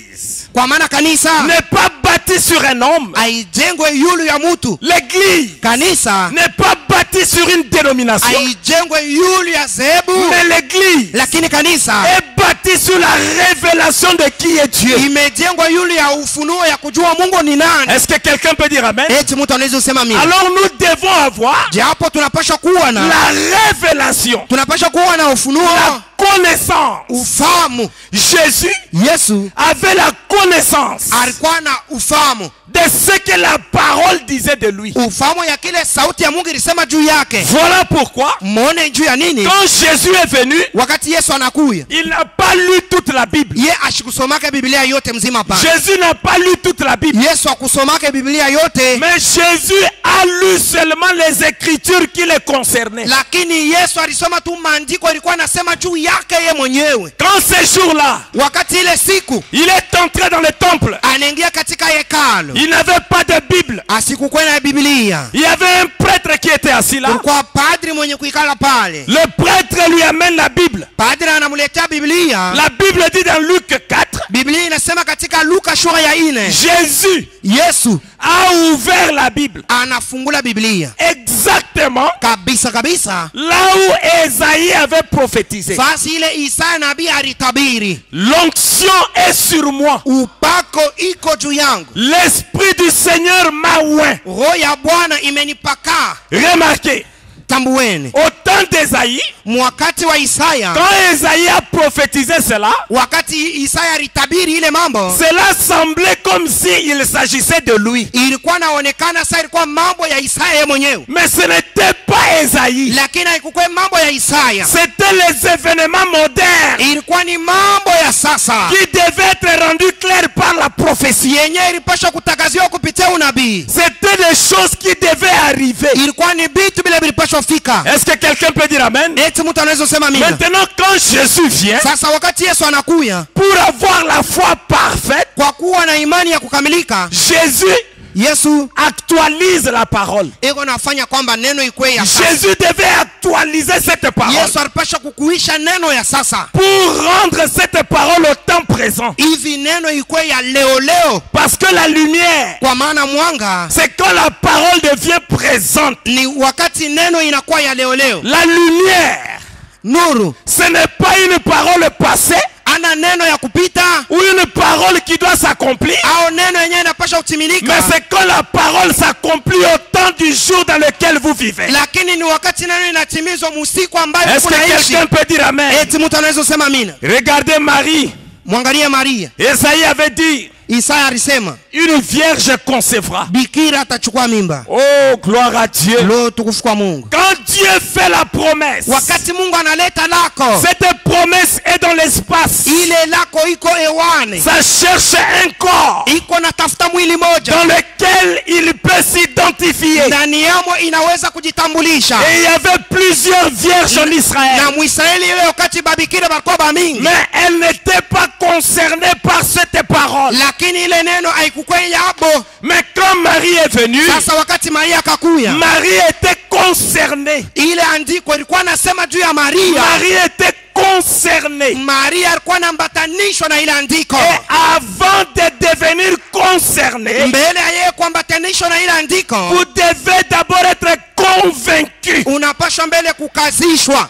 Kwa maana kanisa n'est pas bâtie sur un homme. haijengwe yulu ya mtu. L'Église Kanisa n'est pas bâtie sur une dénomination. haijengwe yulu ya zebu, Mais l'Église lakini kanisa est bâtie sur la révélation de qui est Dieu. imejengwa yulu ya ufunuo ya kujua Mungu ni nani. Est-ce que quelqu'un peut dire amen? Eti mtu anaweza kusema mimi. Alors nous devons avoir Japo tunapaswa kuwa na la révélation, tunapaswa kuwa na ufunuo, la connaissance. ufahamu. Jésus Yesu avait la connaissance alikuwa na ufahamu, de ce que la parole disait de lui. ufahamu ya kile sauti ya Mungu ilisema juu yake. Voilà pourquoi, Muone juu ya nini? quand Jésus est venu, Wakati Yesu anakuya, il n'a pas lu toute la Bible. ye ashikusomake Biblia yote mzima pa. Jésus n'a pas lu toute la Bible. Yesu akusomake Biblia yote, Mais Jésus a lu seulement les écritures qui le concernaient. lakini Yesu alisoma tu maandiko ilikuwa nasema juu yake ye mwenyewe. Quand ce jour-là, Wakati ile siku il est entré dans le temple, anaingia katika hekalu, il n'avait pas de Bible. asikukuwa na Biblia. Il y avait un prêtre qui était assis là. Kulikuwa padri mwenye kuikala pale. Le prêtre lui amène la Bible. Padri anamuletea Biblia. La Bible dit dans Luc 4, Biblia inasema katika Luka sura ya 4, Jésus Yesu a ouvert la Bible anafungula Biblia exactement kabisa kabisa là où Esaïe avait prophétisé. fasi ile Isaya nabii alitabiri, L'onction est sur moi. upako iko juu yangu, L'Esprit du Seigneur m'a oint. roho ya Bwana imenipaka. Remarquez, Tambueni, au temps d'Esaïe, wakati wa Isaya, quand Esaïe a prophétisé cela, wakati Isaya alitabiri ile mambo, cela semblait comme s'il s'agissait de lui. ilikuwa naonekana sasa ilikuwa mambo ya Isaya yeye mwenyewe, Mais ce n'était pas Esaïe. lakini haikuwa mambo ya Isaya, C'était les événements modernes ilikuwa ni mambo ya sasa qui devaient être rendus clairs par la prophétie. yenye ilipaswa kutangaziwa kupitia unabii. C'était des choses qui devaient arriver. Ilikuwa ni vitu vile vilipaswa fika. Est-ce que quelqu'un peut dire amen? Eti mtu anaweza sema amina. Maintenant, quand Jésus vient, Sasa wakati Yesu anakuya, pour avoir la foi parfaite, kwa kuwa na imani ya kukamilika, Jésus Yesu actualise la parole. iko nafanya kwamba neno ikuwe ya sasa. Jésus devait actualiser cette parole Yesu alipasha kukuisha neno ya sasa, pour rendre cette parole au temps présent. hivi neno ikuwe ya leo leo, Parce que la lumière, kwa maana mwanga c'est quand la parole devient présente. ni wakati neno inakuwa ya leo leo. La lumière, Nuru ce n'est pas une parole passée ana neno ya kupita ou une parole qui doit s'accomplir, au neno yenyewe inapasha mais kutimilika, c'est quand la parole s'accomplit au temps du jour dans lequel vous vivez. lakini ni wakati neno inatimizwa musiku ambayo Est-ce que kunaishi. quelqu'un peut dire amen? Eti mtu anaweza kusema amina. Regardez Marie. Mwangalie Maria, Esaïe avait dit, Isaya alisema une vierge concevra. bikira atachukua mimba. Oh, gloire à Dieu. Lo, tukufu kwa Mungu. Quand Dieu fait la promesse, Wakati Mungu analeta lako, cette promesse est dans l'espace. ile lako iko hewani, Ça cherche un corps iko natafuta mwili moja dans lequel il peut s'identifier. ndani yamo inaweza kujitambulisha. Et il y avait plusieurs vierges en Israël. Na Mwisraeli ile wakati babikira balikuwa bamingi, Mais elles n'étaient pas concernées par cette parole. lakini ile neno haikukuwa yabo. Mais quand Marie est venue, Sasa wakati Maria akakuya, Marie était concernée. ile andiko ilikuwa nasema juu ya Maria. Marie était concernée. Maria alikuwa nambatanishwa na ile andiko. Et avant de devenir concernée, Mbele ya yeye kuambatanishwa na ile andiko, vous devez d'abord être convaincu. unapaswa mbele kukazishwa.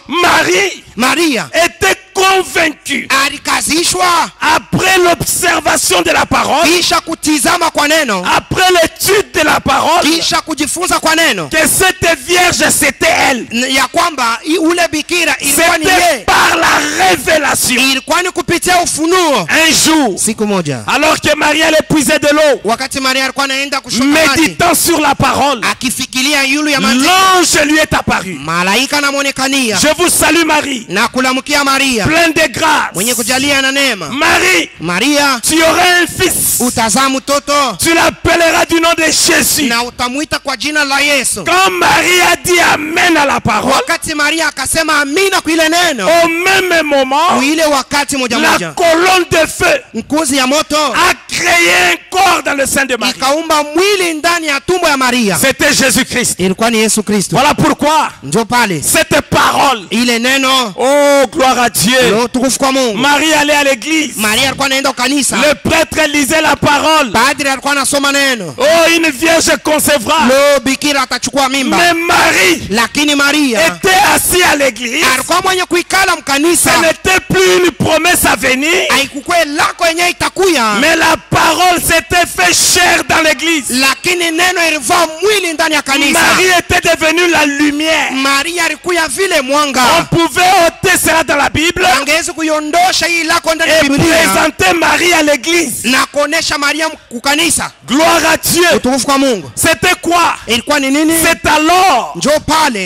Maria Était convaincu alikazishwa après l'observation de la parole, kisha kutizama kwa neno, après l'étude de la parole, kisha kujifunza kwa neno, que cette vierge c'était elle. ya kwamba ule bikira ilikuwa ni C'était yeye, par la révélation. ilikuwa ni kupitia ufunuo. Un jour, Siku moja alors que Marie allait puiser de l'eau, wakati Maria alikuwa anaenda kushota maji, méditant sur la parole, akifikiria yulu ya maji, l'ange lui est apparu. malaika anamuonekania Je vous salue Marie, na kulamkia Maria, pleine de grâce. mwenye kujalia na neema. Marie, Maria, tu auras un fils. utazaa mtoto Tu l'appelleras du nom de Jésus. na utamwita kwa jina la Yesu. Quand Marie a dit amen à la parole, Wakati Maria akasema amina kwa ile neno, au même moment, ile wakati moja la moja colonne de feu nkuzi ya moto a créé un corps dans le sein de Marie. ikaumba mwili ndani ya tumbo ya Maria. C'était Jésus-Christ. Ilikuwa ni Yesu Kristo. Voilà pourquoi Ndio pale cette parole, ile neno, oh gloire à Dieu, lo tukufu kwa Mungu. Marie allait à l'église, Maria alikuwa anaenda kanisa, le prêtre lisait la parole. padri alikuwa anasoma neno, Oh, une vierge concevra. lo bikira atachukua mimba. Mais Marie Lakini Maria était assise à l'église. alikuwa mwenye kuikala mkanisa, Ce n'était plus une promesse à venir, haikukuwa lako yenye itakuya, mais la parole s'était fait chair dans l'église. lakini neno ilivaa mwili ndani ya kanisa. Marie était devenue la lumière. Maria alikuya vile mwanga. On pouvait ôter cela dans la Bible. Angeweza hawezi kuiondosha hii lako ndani ya et Biblia présenter Marie à l'église. na kuonesha Maria kukanisa. Gloire à Dieu. Utukufu kwa Mungu. C'était quoi? Ilikuwa ni nini? C'est alors Njoo pale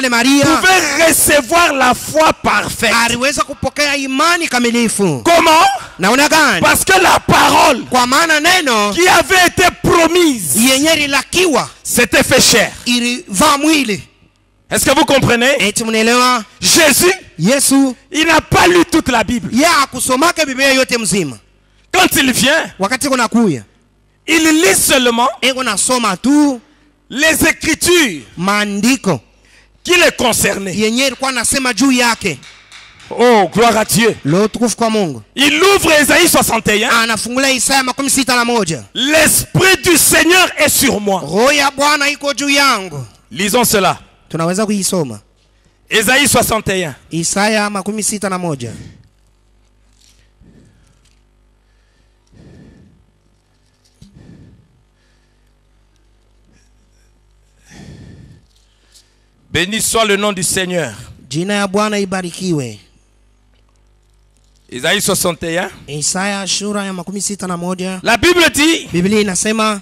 Maria pouvait recevoir la foi parfaite. aliweza kupokea imani kamilifu. Comment? Naona gani? Parce que la parole Kwa maana neno qui avait été promise yenye lilakiwa s'était fait chair. ilivaa mwili. Est-ce que vous comprenez? Eti mnaelewa? Jésus, Yesu il n'a pas lu toute la Bible. yeye hakusomaka Biblia yote mzima. Quand il vient, Wakati kuna kuya il lit seulement eko nasoma tu les écritures maandiko qui les concernaient. yenye ilikuwa nasema juu yake. Oh, gloire à Dieu. Leo tukufu kwa Mungu. Il ouvre Ésaïe 61. Anafungula Isaya 61. L'esprit du Seigneur est sur moi. Roho ya Bwana iko juu yangu. Lisons cela. Tunaweza kuisoma. Ésaïe 61. Isaya 61. Béni soit le nom du Seigneur. Jina ya Bwana ibarikiwe. Ésaïe 61. Isaya sura ya 61. La Bible dit, Biblia inasema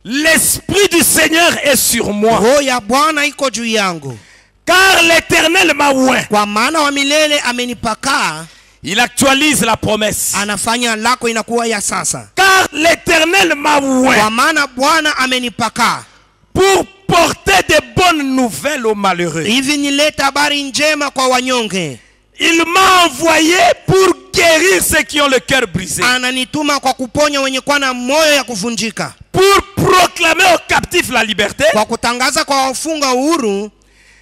l'esprit du Seigneur est sur moi, roho ya Bwana iko juu yangu. car l'Éternel m'a oint. Kwa maana wa milele amenipaka. Il actualise la promesse. Anafanya lako inakuwa ya sasa. Car l'Éternel m'a Kwa oint maana Bwana amenipaka pour porter de bonnes nouvelles aux malheureux. hivi nileta habari njema kwa wanyonge. Il m'a envoyé pour guérir ceux qui ont le cœur brisé, Ananituma kwa kuponya wenye kuwa na moyo ya kuvunjika, pour proclamer aux captifs la liberté kwa kutangaza kwa wafunga uhuru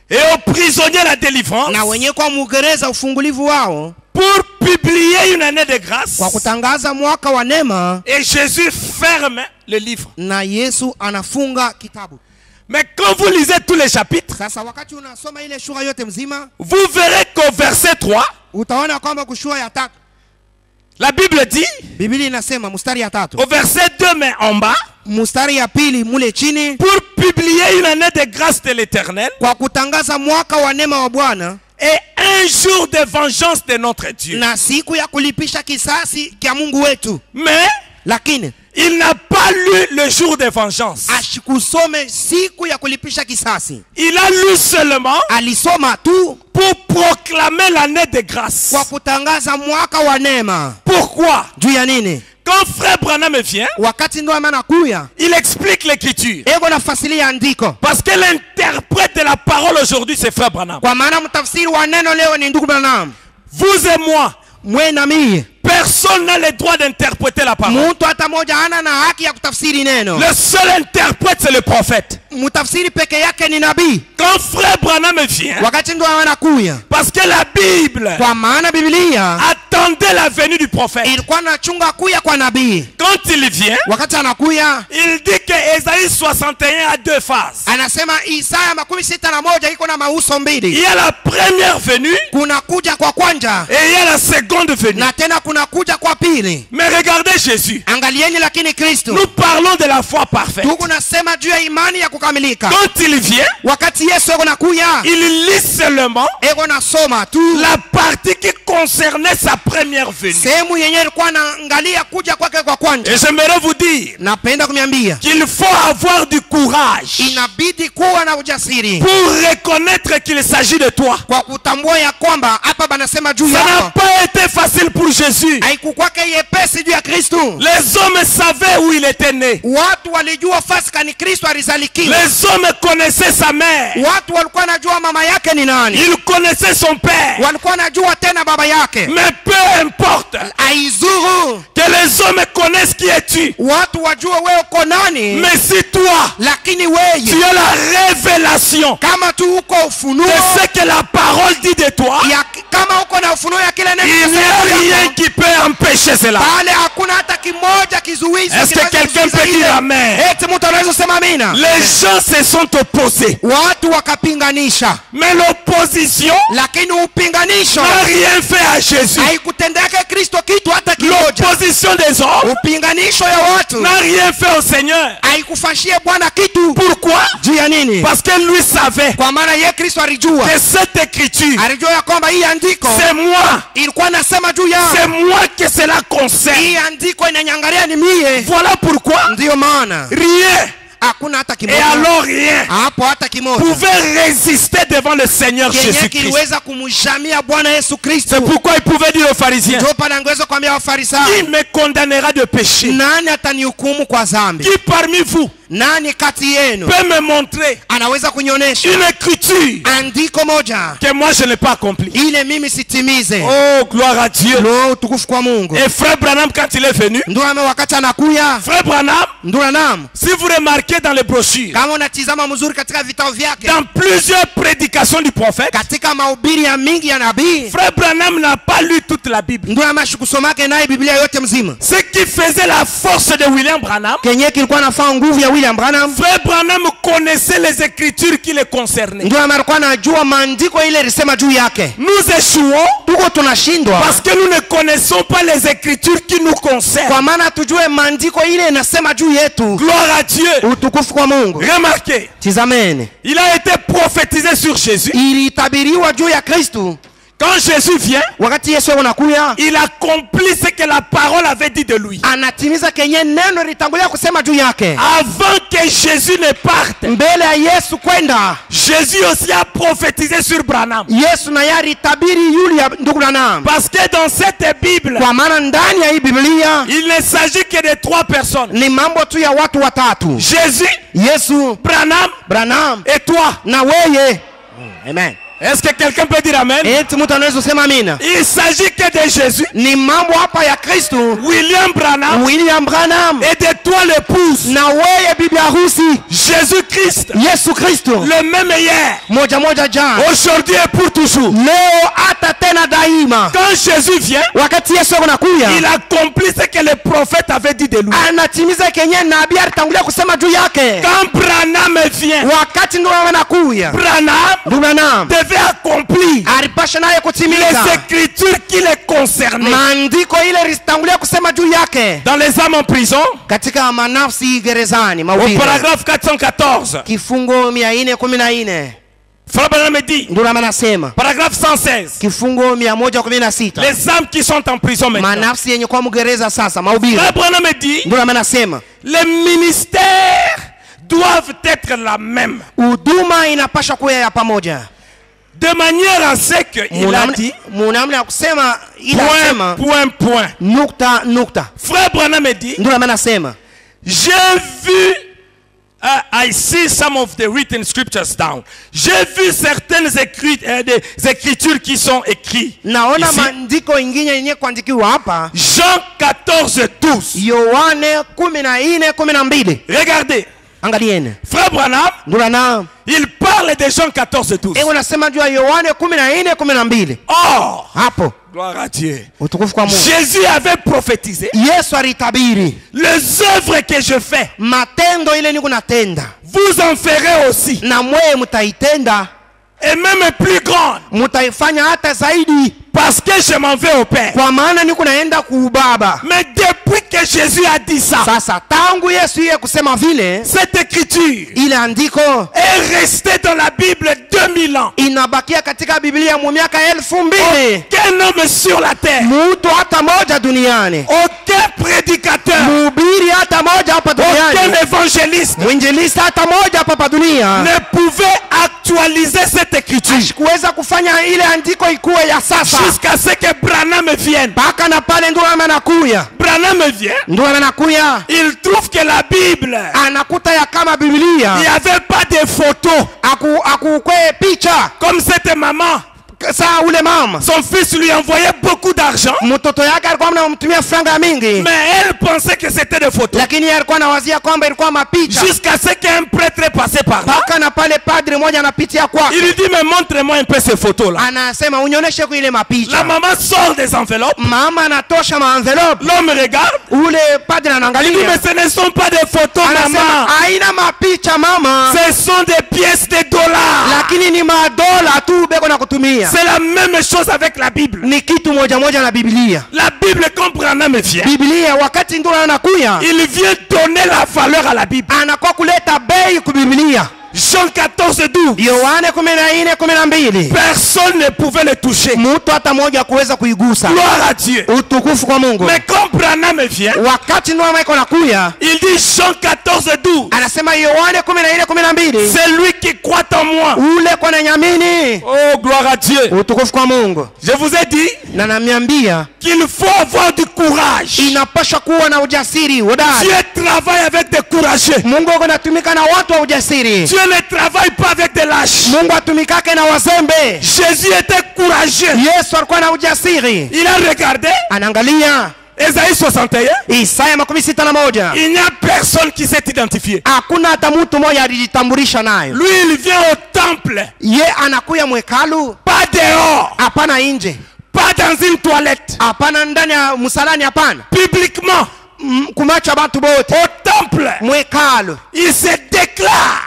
et aux prisonniers la délivrance, na wenye kwa mugereza ufungulivu wao, pour publier une année de grâce. kwa kutangaza mwaka wa neema. Et Jésus ferme le livre. Na Yesu anafunga kitabu. Mais quand vous lisez tous les chapitres, Sasa wakati unasoma ile shura yote mzima, vous verrez qu'au verset 3, utaona kwamba kushura ya 3 la Bible dit, Biblia inasema mstari ya 3, au verset 2 mais en bas, mstari ya 2 mule chini, pour publier une année de grâce de l'Éternel kwa kutangaza mwaka wa neema wa Bwana et un jour de vengeance de notre Dieu. na siku ya kulipisha kisasi kia Mungu wetu. Mais Lakini il n'a pas lu le jour de vengeance. ashikusome siku ya kulipisha kisasi. Il a lu seulement Alisoma tu pour proclamer l'année de grâce. kwa kutangaza mwaka wa neema. Pourquoi? Juu ya nini? Quand frère Branham vient, Wakati ndo maana kuya il explique l'écriture. ego na fasilia andiko. Parce que l'interprète de la parole aujourd'hui, c'est frère Branham. Kwa maana mtafsiri wa neno leo ni ndugu Branham. Vous et moi, Mwe na mie, personne n'a le droit d'interpréter la parole. mtu hata moja hana na haki ya kutafsiri neno. Le seul interprète, c'est le prophète. Mtafsiri peke yake ni nabii. Quand frère Branham vient, Wakati ndo anakuya, parce que la Bible kwa maana Biblia attendait la venue du prophète. ilikuwa nachunga kuya kwa nabii. Quand il vient, Wakati anakuya, il dit que Ésaïe 61 a deux phases. anasema Isaya 61 iko na mauso Il mbili. y a la première venue Kuna kuja kwa kwanza et il y a la seconde venue. na tena kuna kuja kwa pili. Mais regardez Jésus. Angalieni lakini Kristo, Nous parlons de la foi parfaite. tuko nasema juu ya imani ya kukamilika. Quand il vient, Wakati Yesu eko nakuya, il lit seulement eko nasoma tu la partie qui concernait sa première venue. sehemu yenye ilikuwa naangalia kuja kwake kwa kwanza. Et j'aimerais vous dire Napenda kumiambia qu'il faut avoir du courage inabidi kuwa na ujasiri pour reconnaître qu'il s'agit de toi. kwa kutambua ya kwamba hapa banasema juu Ça n'a yako. pas été facile pour Jésus. Haikukwake yepesi juu ya Kristo. Les hommes savaient où il était né. Watu walijua fasika ni Kristo alizalikiwa. Les hommes connaissaient sa mère. Watu walikuwa wanajua mama yake ni nani. Ils connaissaient son père. Walikuwa wanajua tena baba yake. Mais peu importe Aizuru que les hommes connaissent qui es-tu. watu wajue wewe uko nani. Mais si toi, Lakini tu wewe as la révélation kama tu uko ufunuo de ce que la parole dit de toi, ya, kama uko na ufunuo ya kile il neno n'y a rien qui peut empêcher cela. pale hakuna hata kimoja kizuizi. Est-ce que quelqu'un peut dire amen? Eti mtu anaweza sema amina. Les gens se sont opposés. Watu wakapinganisha. Mais l'opposition Lakini upinganisho n'a rien fait à Jésus. haikutendeka Kristo kitu hata kimoja. L'opposition des hommes Upinganisho ya watu n'a rien fait au Seigneur. haikufashie Bwana kitu. Pourquoi? Juu ya nini? Parce que lui savait Kwa maana yeye Kristo alijua. que cette écriture, Alijua ya kwamba hii andiko c'est moi. ilikuwa nasema juu ya. C'est moi que cela concerne. Hii andiko inanyangalia ni mie. Voilà pourquoi Ndiyo maana rien, hakuna hata et kimoja. alors rien, Hapo hata kimoja pouvait résister devant le Seigneur kenye Jésus-Christ. kiliweza kumshamia Bwana Yesu Kristo. C'est pourquoi il pouvait dire aux pharisiens, Ndio pale angeweza kuambia qui Wafarisayo, me condamnera de péché? nani atanihukumu kwa dhambi? Qui parmi vous Nani kati yenu peut me montrer anaweza kunionyesha une écriture andiko moja que moi je n'ai pas accomplie? ile mimi sitimize? Oh, gloire à Dieu. Lo, utukufu kwa Mungu. Et frère Branham, quand il est venu, Ndio wakati anakuya, frère Branham, ndio naam, si vous remarquez dans les brochures, kama unatizama mzuri katika vitao vyake, dans plusieurs prédications du prophète, katika mahubiri ya mingi ya nabii, frère Branham n'a pas lu toute la Bible. ndio amashukusomake naye Biblia yote mzima. Ce qui faisait la force de William Branham, Kenye kilikuwa nafaa nguvu ya William Branham, frère Branham connaissait les écritures qui le concernaient. ndio alikuwa anajua maandiko ile ilisema juu yake. Nous échouons Tuko tunashindwa parce que nous ne connaissons pas les écritures qui nous concernent. kwa maana tujue maandiko ile inasema juu yetu. Gloire à Dieu. Utukufu kwa Mungu. Remarquez, Tizameni, il a été prophétisé sur Jésus. ilitabiriwa juu ya Kristo. Quand Jésus vient, Wakati Yesu anakuya, il accomplit ce que la parole avait dit de lui. anatimiza kenye neno litangulia kusema juu yake. Avant que Jésus ne parte, Mbele ya Yesu kwenda, Jésus aussi a prophétisé sur Branham. Yesu na yari tabiri yule ya ndugu Branham. Parce que dans cette Bible, Kwa maana ndani ya hii Biblia il ne s'agit que de 3 personnes. ni mambo tu ya watu watatu: Jésus, Yesu, Branham Branham et toi. na weye. Amen. Est-ce que quelqu'un peut dire amen? Eti mtu anaweza kusema amina. Il s'agit que de Jésus, Ni mambo hapa ya Kristo, William Branham William Branham et de toi l'épouse, na weye bibi harusi Jésus-Christ, Yesu Kristo, le même hier, moja moja jana, aujourd'hui et pour toujours. leo hata tena daima. Quand Jésus vient, Wakati Yesu anakuya, il accomplit ce que le prophète avait dit de lui. anatimiza kenye nabii alitangulia kusema juu yake. Quand Branham vient, Wakati ndio anakuya, Branham devait accomplir alipasha naye les kutimiza écritures qui les concernaient. maandiko ile litangulia kusema juu yake. Dans les âmes en prison, Katika manafsi gerezani, au mahubiri paragraphe 414, kifungo 414 Frère Branham dit, ndio anasema, paragraphe 116, kifungo 116 les âmes qui sont en prison maintenant. manafsi yenye kwa mgereza sasa, mahubiri Frère Branham dit, ndio anasema les ministères doivent être la même. huduma inapasha kuwa ya pamoja. De manière à ce qu'il a dit, Munamna ya kusema ila asema point. nukta. Frère Branham dit, Ndio anasema, j'ai vu, I see some of the written scriptures down. J'ai vu certaines des écritures qui sont écrites. naona ici. maandiko ingine yenye kuandikiwa hapa, Jean 14:12. Yohane 14:12. Regardez, Angalieni, Frère Branham, ndio na il parle de Jean 14:12. unasema juu ya Yohane 14:12. Or, Hapo gloire à Dieu, utukufu kwa Mungu. Jésus avait prophétisé Yesu alitabiri, les œuvres que je fais, matendo ile niko natenda vous en ferez aussi, na mweye mtaitenda, et même plus grande, mtaifanya hata zaidi, parce que je m'en vais au Père. kwa maana niko naenda kuubaba. Mais depuis que Jésus a dit ça, Sasa tangu Yesu yeye kusema vile, cette écriture ile andiko est restée dans la Bible 2000 ans. inabakia katika Biblia mu miaka 2000. Aucun homme sur la terre, Mtu hata moja duniani, aucun prédicateur, mhubiri hata moja hapa aucun duniani, évangéliste mwinjilisti hata moja hapa dunia ne pouvait actualiser cette écriture kuweza kufanya ile andiko ikuwe ya sasa. jusqu'à ce que Branham vienne. Mpaka na pale ndio anakuya, Branham vient, ndio anakuya, il trouve que la Bible, anakuta ya kama il n'y Biblia avait pas de photos akukwe picha comme cette maman saa ule mama son fils lui envoyait beaucoup d'argent, mtoto yake alikuwa anamtumia franga mingi, mais elle pensait que c'était des photos. lakini alikuwa anawazia kwamba ilikuwa mapicha. Jusqu'à ce qu'un prêtre est passé par là. Mpaka na pale padri moja anapitia kwake, Il lui dit, mais montre-moi un peu ces photos-là. anasema unionyeshe kwa ile La mapicha. maman sort des enveloppes. Mama anatosha maenvelope, L'homme regarde. ule padri Il dit, anaangalia, mais ce ne sont pas des photos, anasema maman. haina mapicha mama, Ce sont des pièces de dollars. lakini ni madola tu beko na kutumia. C'est la même chose avec la Bible. Ni kitu moja moja na Biblia. La Bible, quand Branham vient, Biblia wakati ndio anakuya, il vient donner la valeur à la Bible. anakuwa kuleta bei ku Biblia. Jean 14:12. Yohane 14:12. Personne ne pouvait le toucher. Mtu hata moja kuweza kuigusa. Gloire à Dieu. Utukufu kwa Mungu. Mais quand Branham vient, Wakati ndio maiko nakuya, il dit Jean 14:12. anasema Yohane 14:12. C'est lui qui croit en moi. Ule kwa nyamini. Oh, gloire à Dieu. Utukufu kwa Mungu. Je vous ai dit Na namiambia qu'il faut avoir du courage. inapaswa kuwa na ujasiri, hodari. Dieu travaille avec des courageux. Mungu anatumika na watu wa ujasiri. Dieu ne travaille pas avec des lâches. Mungu atumikake na wazembe. Jésus était courageux. Yesu alikuwa na ujasiri. Il a regardé Anaangalia Ésaïe 61. Isaya 61. Il n'y a personne qui s'est identifié. Hakuna hata mtu mmoja alijitambulisha nayo. Lui, il vient au temple. Ye anakuya mwekalu, Pas dehors. hapana nje, Pas dans une toilette. hapana ndani ya msalani, hapana Publiquement. kumacha watu bote. Au temple. Mwekalu Il se déclare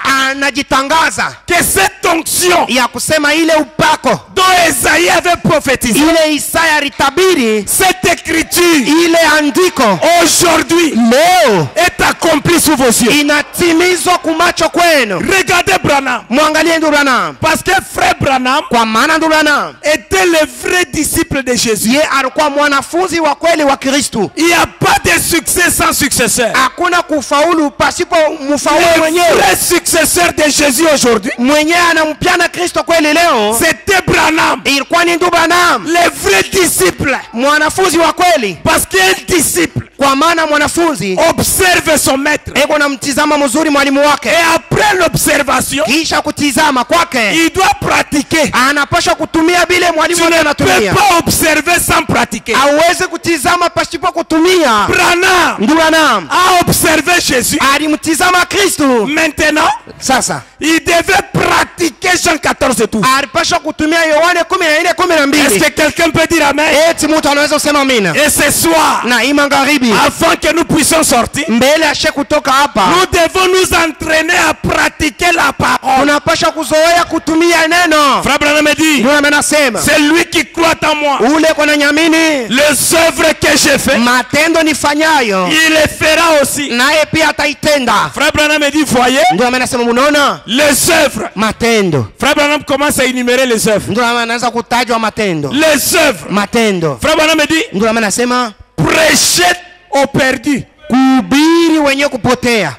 anajitangaza que cette onction ya kusema ile upako dont Ésaïe avait prophétisé, ile Isaya alitabiri, cette écriture ile andiko aujourd'hui leo est accomplie sous vos yeux. inatimizwa kumacho kwenu. Regardez Branham. Mwangalie ndugu Branham, Parce que frère Branham kwa maana ndugu Branham était le vrai disciple de Jésus. ye alikuwa mwanafunzi wa kweli wa Kristo. Il n'y a pas de succès sans successeur. Hakuna kufaulu pasipo mfaulu Le mwenyewe. vrai successeur de Jésus aujourd'hui, Mwenyewe anampiana Kristo kweli leo c'était Branham. ilikuwa ni ndugu Branham, Le vrai disciple. mwanafunzi wa kweli. Parce qu'un disciple Kwa maana mwanafunzi observe son maître. eko na mtizama mzuri mwalimu wake, Et après l'observation, kisha kutizama kwake il doit pratiquer. anapaswa kutumia bile mwalimu Tu wake ne anatumia. peux pas observer sans pratiquer. Aweze kutizama pasipo kutumia. Branham Ndugu Branham a observé Jésus. alimtizama Kristo, Maintenant, sasa il devait pratiquer Jean 14:12. alipaswa kutumia Yohane 14:12. Est-ce que quelqu'un peut dire amen? Eti mtu anaweza kusema amina. Et ce soir, Na hii magharibi avant que nous puissions sortir, mbele ashe kutoka hapa, nous devons nous entraîner à pratiquer la parole. tunapaswa kuzoea kutumia neno. Frère Branham me dit, Ndio amenasema c'est lui qui croit en moi. ule kwa nyamini, Les œuvres que j'ai faites, matendo nifanyayo il les fera aussi. naye pia ataitenda. Frère Branham me dit, voyez, Ndio amenasema munaona les œuvres. matendo. Frère Branham commence à énumérer les œuvres. Ndio anaanza kutajwa matendo, Les œuvres. matendo. Frère Branham me dit, Ndio amenasema prêchez aux perdus. kuhubiri wenye kupotea.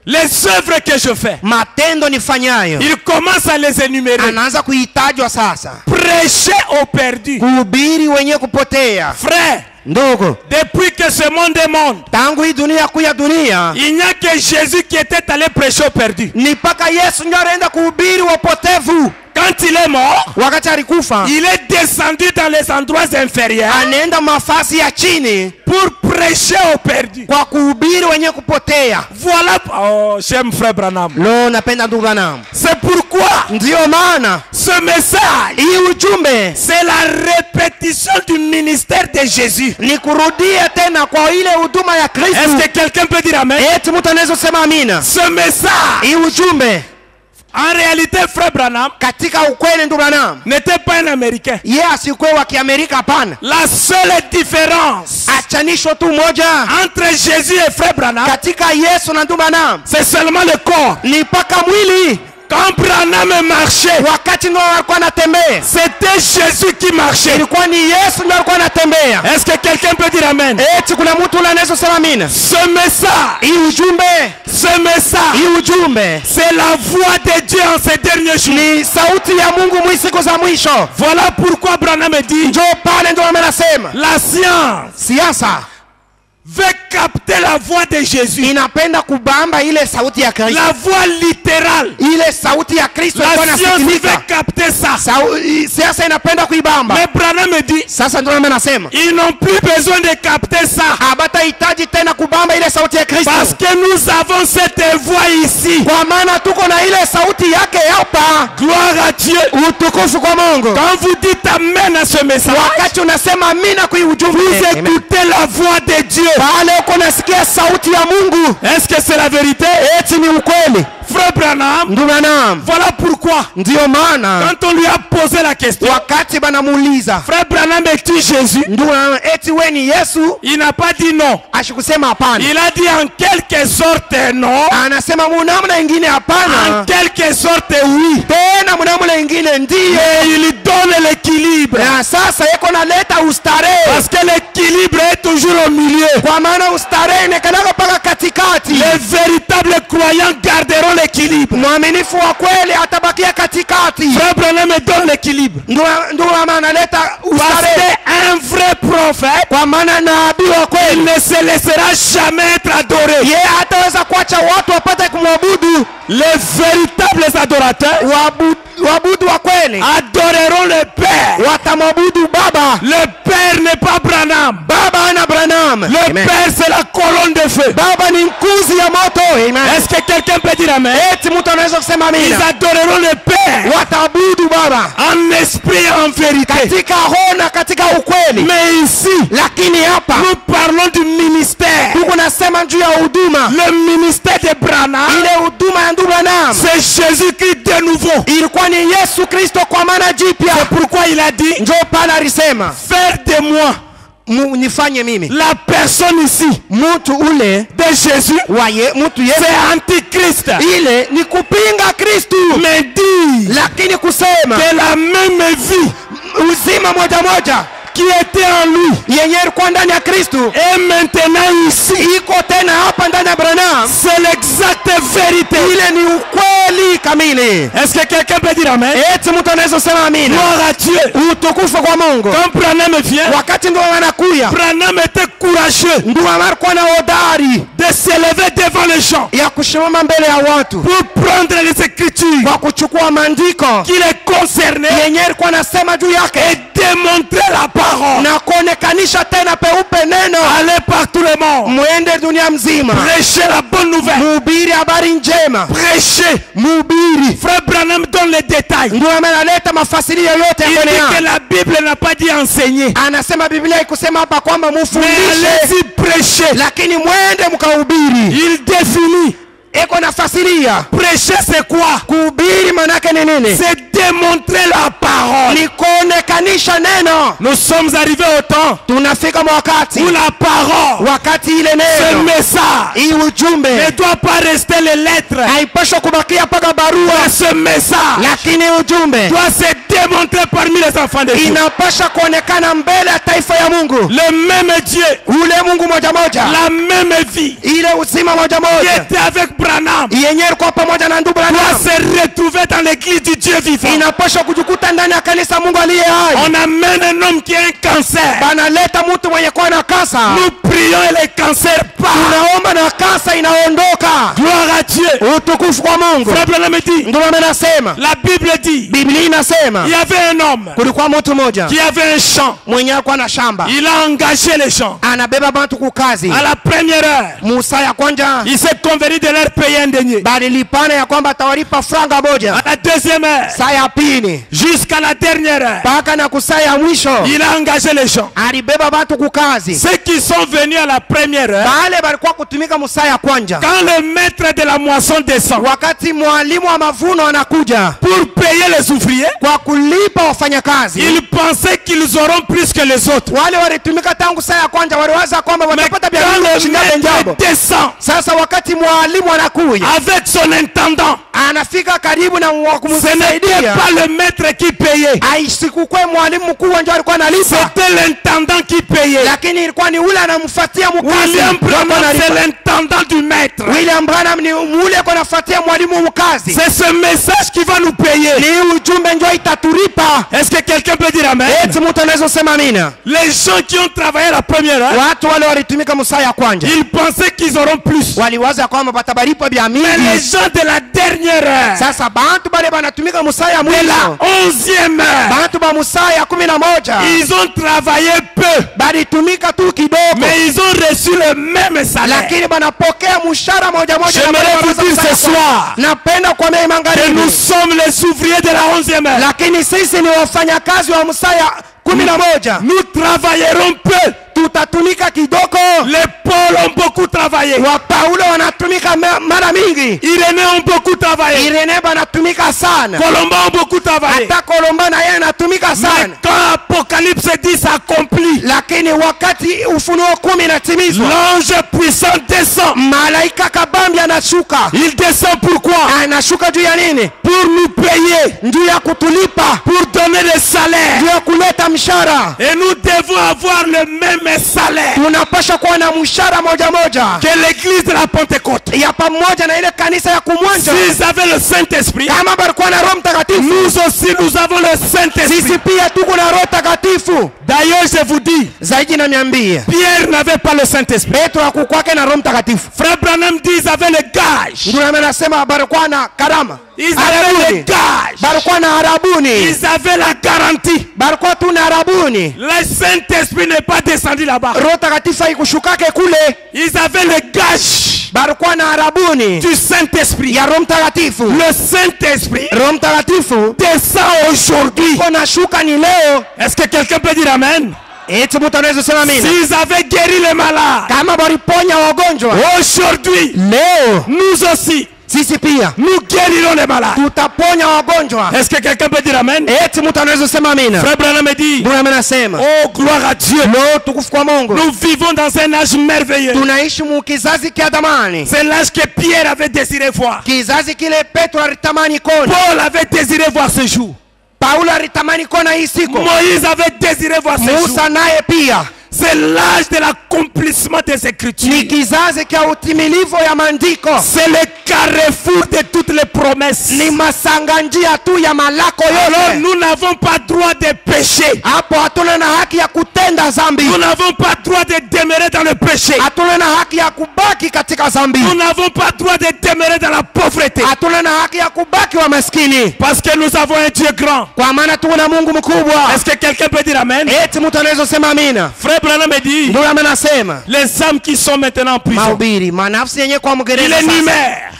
Les œuvres que je fais. Matendo nifanyayo Il commence à les énumérer. anaanza kuitajwa sasa, Prêchez aux perdus. kuhubiri wenye kupotea. Frère, Ndogo, depuis que ce monde est monde, tangu hii dunia kuya dunia il n'y a que Jésus qui était allé prêcher aux perdus. ni mpaka Yesu ndio anaenda kuhubiri wapotevu. Quand il est mort, Wakati alikufa il est descendu dans les endroits inférieurs anaenda mafasi ya chini pour prêcher aux perdus. kwa kuhubiri wenye kupotea. Voilà. Oh, j'aime frère Branham. Lo, napenda ndugu Branham. C'est pourquoi Ndio maana ce message, hii ujumbe c'est la répétition du ministère de Jésus. ni kurudia tena kwa ile huduma ya Est-ce Kristo. que quelqu'un peut dire amen? Eti mtu anaweza kusema amina. Ce message, Hii ujumbe en réalité, frère Branham katika ukweli ndugu Branham n'était pas un Américain. ye asikuwe wa Kiamerika, hapana. La seule différence Achanisho tu moja entre Jésus et frère Branham, katika Yesu na ndugu Branham c'est seulement le corps. ni mpaka mwili. Quand Branham marchait, Wakati ndio alikuwa anatembea c'était Jésus qui marchait. ilikuwa ni Yesu ndio alikuwa anatembea. Est-ce que quelqu'un peut dire amen? Eti kuna mtu ule anaweza kusema amina. Ce message, Hii ujumbe, ce message, hii ujumbe c'est la voix de Dieu en ces derniers jours. ni sauti ya Mungu mwisiko za mwisho. Voilà pourquoi Branham dit, Njoo pale ndio anasema la science, siasa veut capter la voix de Jésus. inapenda kubamba ile sauti ya Kristo, La voix littérale. ile sauti ya Kristo ilikuwa La science inasikilika. veut capter ça. Sasa inapenda kuibamba. Mais Branham me dit, Sasa ndio mimi nasema ils n'ont plus besoin de capter ça. habatahitaji tena kubamba ile sauti ya Kristo, Parce que nous avons cette voix ici. kwa maana tuko na ile sauti yake hapa. Gloire à Dieu. Utukufu kwa Mungu. Quand vous dites amen à ce message, Wakati unasema amina kwa ujumbe, vous écoutez la voix de Dieu. pale uko nasikia sauti ya Mungu. Est-ce que c'est la vérité? Eti ni ukweli. Frère Branham, Ndio maana, voilà pourquoi, ndio maana quand on lui a posé la question, wakati banamuuliza, Frère Branham, es-tu Jésus? ndio maana eti wewe ni Yesu, Il n'a pas dit non. ashikusema hapana. Il a dit en quelque sorte non, Anasema munamna ingine en hapana, quelque sorte oui. tena munamna ingine ndiyo. Et il donne l'équilibre. Na sasa yeko naleta ustarehe, Parce que l'équilibre est toujours au milieu. kwa maana ustarehe inakanaka paka katikati. Les véritables croyants garderont l'équilibre. Mwaminifu wa kweli atabakia katikati. Frère Branham me donne l'équilibre. Ndio maana analeta Parce ustarehe, qu'un vrai prophète, kwa maana nabii wa il kweli ne se laissera jamais être adoré. yeye hataweza kuacha watu wapate kumwabudu. Les véritables adorateurs Wabudu wa kweli adoreront le Père. watamwabudu Baba. Le Père n'est pas Branham. Baba ana Branham. Le Amen. Père, c'est la colonne de feu. Baba ni nkuzi ya moto. Amen. Est-ce que quelqu'un peut dire amen? Eti mtu anaweza kusema Ils amina. adoreront le Père Wataabudu Baba en esprit et en vérité. katika roho na katika ukweli. Mais ici, Lakini hapa nous parlons du ministère. tuko nasema juu ya huduma, Le ministère de Branham, ile huduma ya ndugu Branham c'est Jésus-Christ de nouveau. ilikuwa ni Yesu Kristo kwa maana jipya. Pourquoi il a dit, Ndio pale alisema faire de moi nifanye mimi la personne ici mtu ule de Jésus, mtu Yesu, c'est antichrist. ile ni kupinga Kristu, Mais dit lakini kusema que la même vie uzima moja moja qui était en lui yenye ilikuwa ndani ya Kristu et maintenant ici, iko tena hapa ndani ya Branham. c'est l'exacte vérité. Ile ni ukweli kamili. Est-ce que quelqu'un peut dire amen? Eti mtu anaweza kusema amina. Gloire à Dieu. Utukufu kwa Mungu. Quand Branham vient, Wakati ndio wanakuya, Branham était courageux ndio alikuwa na hodari de s'élever devant les gens ya kusimama mbele ya watu pour prendre les écritures kwa kuchukua maandiko qui les concernaient yenye ilikuwa nasema juu yake et démontrer la parole. na kuonekanisha tena peupe neno. Aller par tout le monde, Mwende dunia mzima, prêcher la bonne nouvelle, mhubiri habari njema, prêcher. mhubiri. Frère Branham donne les détails. Ndio analeta mafasirio yote ya Il kwenye dit que la Bible n'a pas dit enseigner, anasema Biblia ikusema hapa kwamba mais mufundishe, allez-y prêcher. lakini mwende mkahubiri. Il définit. Eko nafasiria Prêcher c'est quoi? kuhubiri, manake ni nini? C'est démontrer la parole. Ni kuonekanisha neno. Nous sommes arrivés au temps Tunafika wakati, où la parole, wakati ile ce neno, message, hii ujumbe ne doit pas rester les lettres. haipaswi kubakia mpaka barua, Mais ce message lakini ujumbe doit se démontrer parmi les enfants de Dieu. inapasha kuonekana mbele ya taifa ya Mungu. Le même Dieu, Ule Mungu moja moja, la même vie ile uzima moja qui moja était avec Branham yenye ilikuwa pamoja na ndugu doit Branham se retrouver dans l'église du Dieu vivant. inapasha kujikuta ndani ya kanisa Mungu aliye hai. On amène un homme qui a un cancer. Banaleta mtu mwenye kuwa na kansa, Nous prions et le cancer part. tunaomba na kansa inaondoka. Gloire à Dieu. Utukufu kwa Mungu. Frère Branham dit, Ndio anasema, la Bible dit, Biblia inasema il y avait un homme kulikuwa mtu mmoja qui avait un champ. mwenye alikuwa na shamba, Il a engagé les gens. anabeba bantu kukazi. À la première heure, Musa ya kwanja il s'est convenu de leur payer un denier. balilipana ya kwamba atawalipa franga moja. À la deuxième heure, Saa ya pili jusqu'à la dernière heure, mpaka na kusaa ya mwisho il a engagé les gens. alibeba bantu kukazi. Ceux qui sont venus à la première heure, Bale balikuwa kutumika musaa ya kwanja, quand le maître de la moisson descend wakati mwalimu wa mavuno anakuja pour payer les ouvriers, kwa kulipa wafanyakazi, ils pensaient qu'ils auront plus que les autres. wale walitumika tangu saa ya kwanja waliwaza kwamba Mais watapata quand biashara le kushinda maître wenzao. descend Sasa wakati mwalimu anakuja avec son intendant, anafika karibu na kumsaidia. pas le maître qui payait. Aisikukwe mwalimu mkuu ndio alikuwa analipa. C'était l'intendant qui payait. Lakini ilikuwa ni ule anamfuatia mkazi. William Branham, c'est l'intendant du maître. William Branham ni ule kwa anafuatia mwalimu mkazi. C'est ce message qui va nous payer. Ni ujumbe ndio itatulipa. Est-ce que quelqu'un peut dire amen? Eti mtu anaweza sema amina. Les gens qui ont travaillé la première heure, Watu wale walitumika msaa ya kwanza. ils pensaient qu'ils auront plus. Waliwaza kwamba batabaripa bia mingi. Mais les gens de la dernière heure, Sasa bantu bale banatumika msaa ya de la mwisho. 11e heure, Bantu ba msaa ya 11. ils ont travaillé peu, Balitumika tu kidogo. mais ils ont reçu le même salaire. Lakini banapokea mshahara moja moja. J'aimerais vous dire ce soir napenda kwa mimi que magharibi. nous sommes les ouvriers de la 11e heure. Lakini sisi ni wafanyakazi wa msaa ya 11. Nous travaillerons peu. Tutatumika kidogo. Les Paul ont beaucoup travaillé. Wa Paulo wanatumika mara mingi. Irénée ont beaucoup travaillé. Irene banatumika sana. Colomba ont beaucoup travaillé. Hata Kolomba na yeye anatumika Mais sana. quand Apocalypse 10 s'accomplit, Lakini wakati Ufunuo 10 inatimizwa, l'ange puissant descend. malaika kabambi anashuka. Il descend pourquoi? Anashuka juu ya nini? Pour nous payer, Juu ya kutulipa, pour donner le salaire. juu ya kuleta mshahara. Et nous devons avoir le même salaire Tunapasha kuwa na mshahara moja moja que l'église de la Pentecôte. ya pamoja na ile kanisa ya kumwanja. S'ils avaient le Saint-Esprit, Kama balikuwa na Roho Mtakatifu, nous aussi nous avons le Saint-Esprit. sisi pia tuko na Roho Mtakatifu. D'ailleurs, je vous dis, Zaidi na miambia, Pierre n'avait pas le Saint-Esprit. Petro hakukwake na Roho Mtakatifu. Frère Branham dit ils avaient le gage. Ndio anasema balikuwa na karama. Ils avaient le gage. Balikuwa na arabuni. Ils avaient la garantie. Balikuwa tu na arabuni. Le Saint-Esprit n'est pas descendu là-bas. Roho Mtakatifu haikushukake kule. Ils avaient le gage Balikuwa na arabuni du Saint-Esprit. ya Roho Mtakatifu. Le Saint-Esprit Roho Mtakatifu descend aujourd'hui. kona shuka ni leo. Est-ce que quelqu'un peut dire amen? Eti mtu anaweza sema amina. S'ils avaient guéri les malades, Kama waliponya wagonjwa aujourd'hui, leo, nous aussi, sisi pia nous guérirons les malades. tutaponya wagonjwa. Est-ce que quelqu'un peut dire amen? Eti mtu anaweza sema amina. Frère Branham dit, Bwana anasema, oh gloire à Dieu. leo tukufu kwa Mungu. Nous vivons dans un âge merveilleux. Tunaishi mu kizazi kia damani. C'est l'âge que Pierre avait désiré voir. Kizazi kile Petro alitamani kona. Paul avait désiré voir ce jour. Paulo alitamani kona hii siku. Moïse avait désiré voir ce jour. Musa naye pia. C'est l'âge de l'accomplissement des Ni Écritures. kizazi kia utimilivu ya maandiko. C'est le carrefour de toutes les promesses. Ni masanganjia tu ya malako Alors yote. nous n'avons pas droit de pécher. Hapo hatuna na haki ya kutenda zambi. Nous n'avons pas droit de demeurer dans le péché. Hatuna na haki ya kubaki katika zambi. Nous n'avons pas droit de demeurer dans la pauvreté. Hatuna na haki ya kubaki wa maskini. Parce que nous avons un Dieu grand. Kwa maana tuko na Mungu mkubwa. Est-ce que quelqu'un peut dire amen? Eti mtu anaweza sema amina. Frère Branham dit, Ndio amenasema. les âmes qui sont maintenant en prison, Mahubiri, manafsi yenye kwa il mgereza est sasa. numère.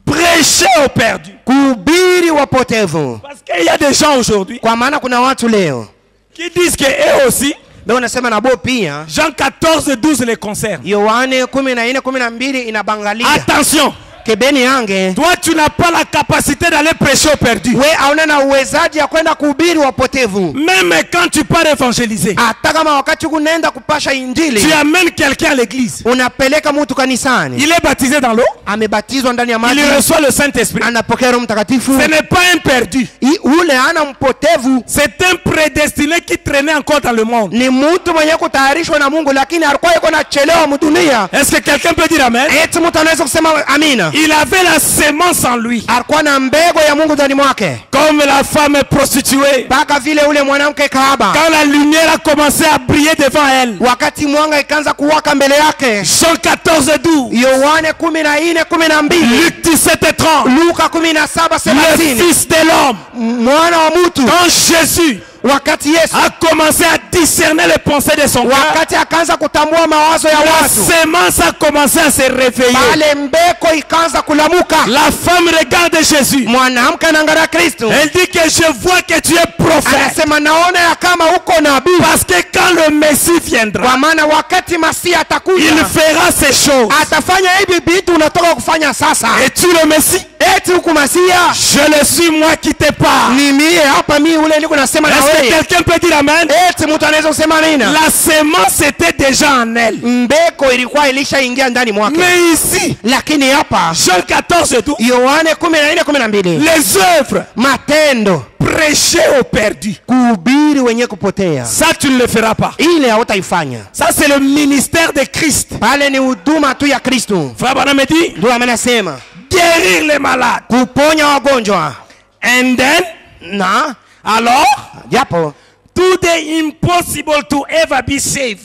Prêcher aux perdus. Kuhubiri wapotevu. Parce qu'il y a des gens aujourd'hui Kwa maana kuna watu leo. qui disent qu'eux aussi, Ndio unasema na bo pia. Jean 14:12 les concerne. Yohane 14:12 inabangalia. Attention, Kebeni yange. toi tu n'as pas la capacité d'aller prêcher aux perdus. We hauna na uwezaji ya kwenda kuhubiri wapotevu. Même quand tu pars évangéliser, Hata kama wakati unaenda kupasha injili, tu amènes quelqu'un à l'église. unapeleka mtu kanisani. Il est baptisé dans l'eau, Amebatizwa ndani ya il maji. reçoit le Saint-Esprit. Anapokea Roho Mtakatifu. Ce n'est pas un perdu. Ule ana mpotevu. C'est un prédestiné qui traînait encore dans le monde. Ni mtu mwenye kutayarishwa na Mungu lakini alikuwa yuko nachelewa mdunia. Est-ce que quelqu'un peut dire amen? Eti mtu anaweza kusema amina. Il avait la sémence en lui. Alikuwa na mbego ya Mungu ndani mwake. Comme la femme prostituée. Mpaka vile ule mwanamke kahaba. Quand la lumière a commencé à briller devant elle. Wakati mwanga ikaanza kuwaka mbele yake. Jean 14:12. Yohane 14:12. Luc 17:30. Luka 17:30. Le Fils de l'homme. Mwana wa mtu. Quand Jésus Wakati Yesu a commencé à discerner les pensées de son cœur, wakati akaanza kutambua mawazo ya la watu. sémence a commencé à se réveiller. Pale mbeko ikaanza kulamuka. La femme regarde Jésus. Mwanamke anaangalia Kristo. Elle dit que je vois que tu es prophète. Anasema naona ya kama uko nabii. Parce que quand le le Messie viendra, kwa maana wakati Masia il atakuja fera ces choses. atafanya hivi vitu unatoka kufanya sasa. Es-tu le Messie? Eti huku Masia Je le suis, moi qui te parle. ni mie hapa, mimi ule niko nasema na Est-ce que wewe. quelqu'un peut dire amen? Eti mtu anaweza kusema nini? La semence était déjà en elle. Mbeko ilikuwa ilishaingia ndani mwake. Mais ici, Lakini hapa Jean 14 et tout, Yohane 14:12 les œuvres matendo prêcher aux perdus. kuhubiri wenye kupotea, Ça, tu ne le feras pas. ile hautaifanya. Ça, c'est le ministère de Christ. Pale ni huduma tu ya Kristo. Frère Branham me dit, Ndio amenasema guérir les malades. kuponya wagonjwa. And then, Na alors, japo tout est impossible to ever be saved.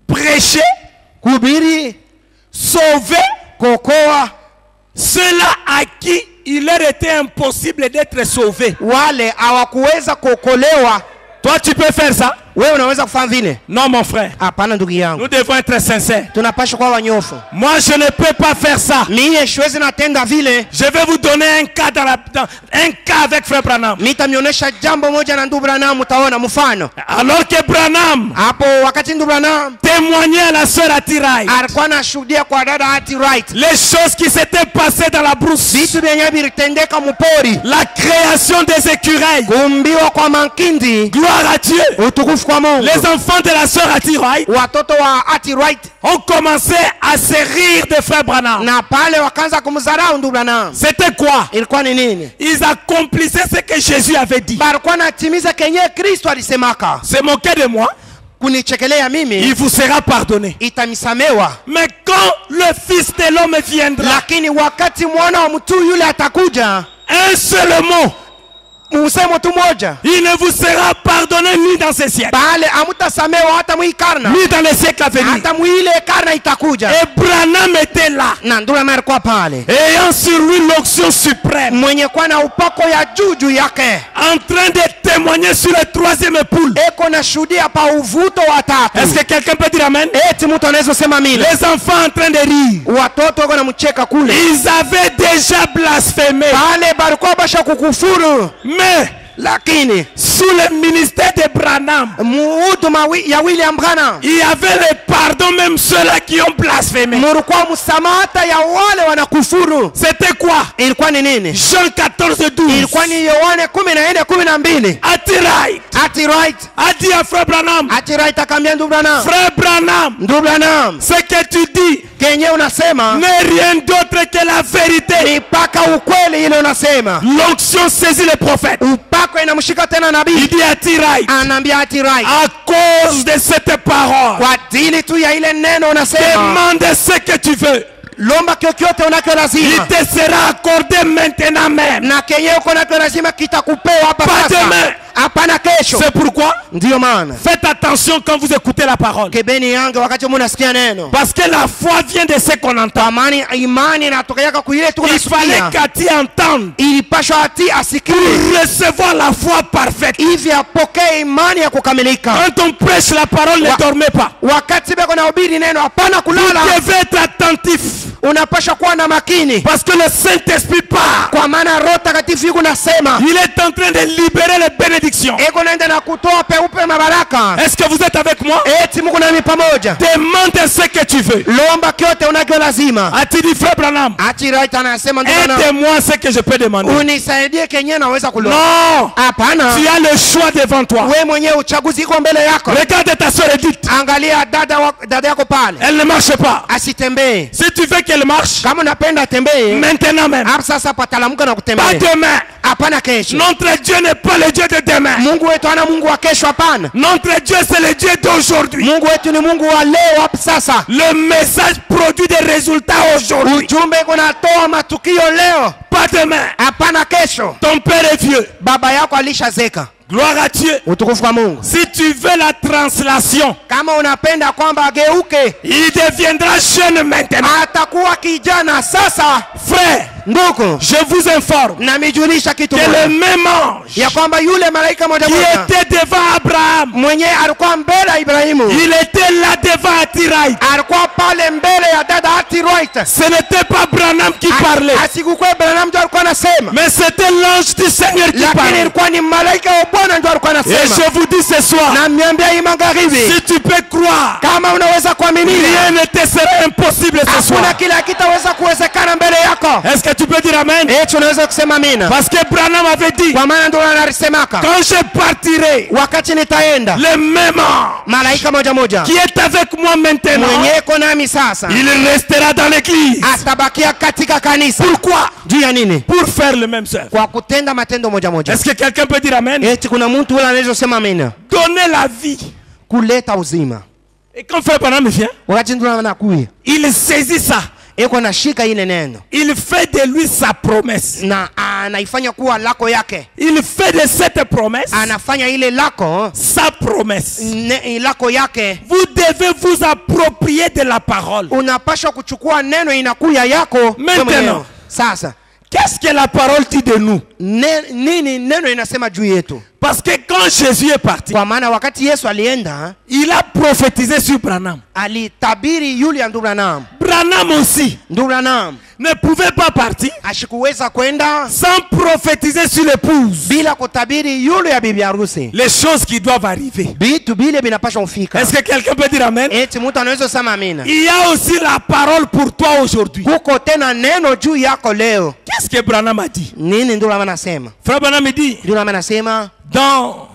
Prêcher, kuhubiri, sauver kokoa ceux-là à qui il leur était impossible d'être sauvés. wale hawakuweza kuokolewa. Toi, tu peux faire ça? Wewe unaweza kufanya vile? Non, mon frère. Hapana ndugu yangu. Nous devons être sincères. Tunapaswa kuwa wanyofu. Moi, je ne peux pas faire ça. Mie siwezi natenda vile. Je vais vous donner un cas un cas avec frère Branham. Nitamnyonyesha jambo moja na ndugu Branham, utaona mfano. Alors que Branham Hapo wakati ndugu Branham témoignait à la sœur Atirai alikuwa anashuhudia kwa dada Ati Wright les choses qui s'étaient passées dans la brousse, vitu vyenye vilitendeka mpori, la création des écureuils. kuumbiwa kwa mankindi, Gloire à Dieu. utukufu kwa Mungu. Les enfants de la sœur Atirai Watoto wa Ati Wright ont commencé à se rire de frère Branham. na pale wakaanza kumdharau ndugu Branham. C'était quoi? Ilikuwa ni nini? Ils accomplissaient ce que Jésus avait dit. Balikuwa natimiza kenye Kristo alisemaka. Se moquer de moi, Kunichekelea mimi il vous sera pardonné. itamisamewa, Mais quand le Fils de l'homme viendra, lakini wakati mwana wa mtu yule atakuja, un seul mot, msemo tu moja, il ne vous sera pardonné ni dans ce siècle, pale amutasamewa hata mwikarna, ni dans les siècles à venir. hata mwile karna itakuja. Et Branham était là, Na ndugu Branham alikuwa pale ayant sur lui l'onction suprême, mwenye kuwa na upako ya juu yake, en train de témoigner sur le troisième époule. eko na shuhudia pa uvuto wa tatu. Est-ce que quelqu'un peut dire amen? Eti mtu anaweza sema mimi, Les enfants en train de rire. watoto wako na mcheka kule, Ils avaient déjà blasphémé. pale balikuwa basha kukufuru, Mais lakini sous le ministère de Branham, huduma ya William Branham il y avait le pardon même ceux-là qui ont blasphémé. mulikuwa msamata ya wale wanakufuru. C'était quoi? Ilikuwa ni nini? Jean 14, 12. Ilikuwa ni Yohane 14:12. Atirai Ati Wright, a dit à frère Branham, Ati Wright akamwambia ndugu Branham, frère Branham, ndugu Branham, ce que tu dis kenye unasema n'est rien d'autre que la vérité. ni paka ukweli ile unasema. L'onction saisit le prophète. Upako inamshika tena Il nabii, dit à Atirai, anaambia Ati Wright, à cause de cette parole, kwa ajili tu ya ile neno unasema, demande ce que tu veux. lomba kyokyote unacho Il lazima, te sera accordé maintenant même. na kenye uko nacho lazima kitakupewa hapa Pas sasa, demain. hapana kesho. C'est pourquoi Ndiyo maana faites attention quand vous écoutez la parole. kebeni yange wakati munasikia neno, Parce que la foi vient de ce qu'on entend. kwa maana imani inatokea kwa ile tu Il fallait unasikia. qu'Ati entende Ilipashwa ati asikie pour recevoir la foi parfaite. hivi apokee imani ya kukamilika. Quand on prêche la parole, ne dormez pas. Wakati beko na ubiri neno, hapana Vous kulala, devez être attentif. unapashwa kuwa na makini, Parce que le Saint-Esprit part. kwa maana Roho Takatifu yuko nasema, Il est en train de libérer les bénédictions. eko naenda na kutoa peupe mabaraka. Est-ce que vous êtes avec moi? Eti Mungu nami pamoja, Demande ce que tu veux. lomba kyote unacho lazima. A-t-il dit frère Branham? Ati Wright anasema ndio maana, Aide-moi ce que je peux demander. unisaidie kenye naweza kulomba. Non. Hapana, Tu as le choix devant toi. we mwenyewe uchaguzi iko mbele yako. Regarde ta soeur Edith. Angalia dada yako pale, Elle ne marche pas. asitembee. Si tu veux qu'elle marche, Kama unapenda atembee, maintenant même. hapo sasa patalamuka na Pas kutembea, demain. hapana kesho. Notre Dieu n'est pas le Dieu de demain. Mungu wetu ana Mungu wa kesho, hapana. Notre Dieu, c'est le Dieu d'aujourd'hui. Mungu wetu ni Mungu wa leo, hapa sasa. Le message produit des résultats aujourd'hui. Ujumbe kunatoa matukio leo, Pas demain. hapana kesho. Ton père est vieux. Baba yako alishazeka. Gloire à Dieu. Utukufu kwa Mungu. Si tu veux la translation, Kama unapenda kwamba ageuke, il deviendra jeune maintenant. atakuwa kijana sasa. Frère, Ndugu, je vous informe namijulisha kitu que le moja, même ange ya kwamba yule malaika moja qui moja était devant Abraham, mwenye alikuwa mbele ya Ibrahimu, il était là devant Atirai. alikuwa pale mbele ya dada Ati Wright. Ce n'était pas Branham qui parlait. Asikukwe Branham ndio alikuwa anasema, Mais c'était l'ange du Seigneur qui lakini parlait. ilikuwa ni malaika wa Bwana ndio alikuwa Et anasema. je vous dis ce soir, Na mniambia hii magharibi, si tu peux croire, kama unaweza kuamini, rien ne te sera impossible ce hakuna soir. kile kitaweza kuwezekana mbele yako. Est-ce que tu peux dire amen? Tunaweza kusema amina. Parce que Branham avait dit, Kwa maana ndio anasemaka, quand je partirai, wakati nitaenda, le même ange malaika moja qui est avec moi maintenant, mwenye iko nami sasa il restera dans l'église. atabakia katika kanisa. Pourquoi? Juu ya nini? Pour faire le même œuvre. Kwa kutenda matendo moja. Est-ce que quelqu'un peut dire amen? Kuna mtu ule anaweza kusema amina. Donner la vie. Kuleta uzima. Et quand Frère Branham vient, Wakati ndio anakuja, il saisit ça. eko nashika ile neno Il fait de lui sa promesse. na anaifanya kuwa lako yake. Il fait de cette promesse Anafanya ile lako sa promesse. lako yake. Vous devez vous approprier de la parole. Unapaswa kuchukua neno inakuya yako. Maintenant, sasa qu'est-ce que la parole dit de nous? nini neno inasema juu yetu? Parce que quand Jésus est parti, Kwa maana wakati Yesu alienda, il a prophétisé sur Branham. alitabiri yule ya ndugu Branham. Branham aussi Ndugu Branham ne pouvait pas partir ashikuweza kwenda sans prophétiser sur l'épouse bila kutabiri yule ya bibi harusi. les choses qui doivent arriver. Bitu bile binapaswa kufika. Est-ce que quelqu'un peut dire amen? Eti mtu anaweza kusema amina. Il y a aussi la parole pour toi aujourd'hui. Kuko tena neno juu yako leo. Qu'est-ce que Branham a dit? Nini ndugu anasema? Frère Branham dit Ndugu anasema dans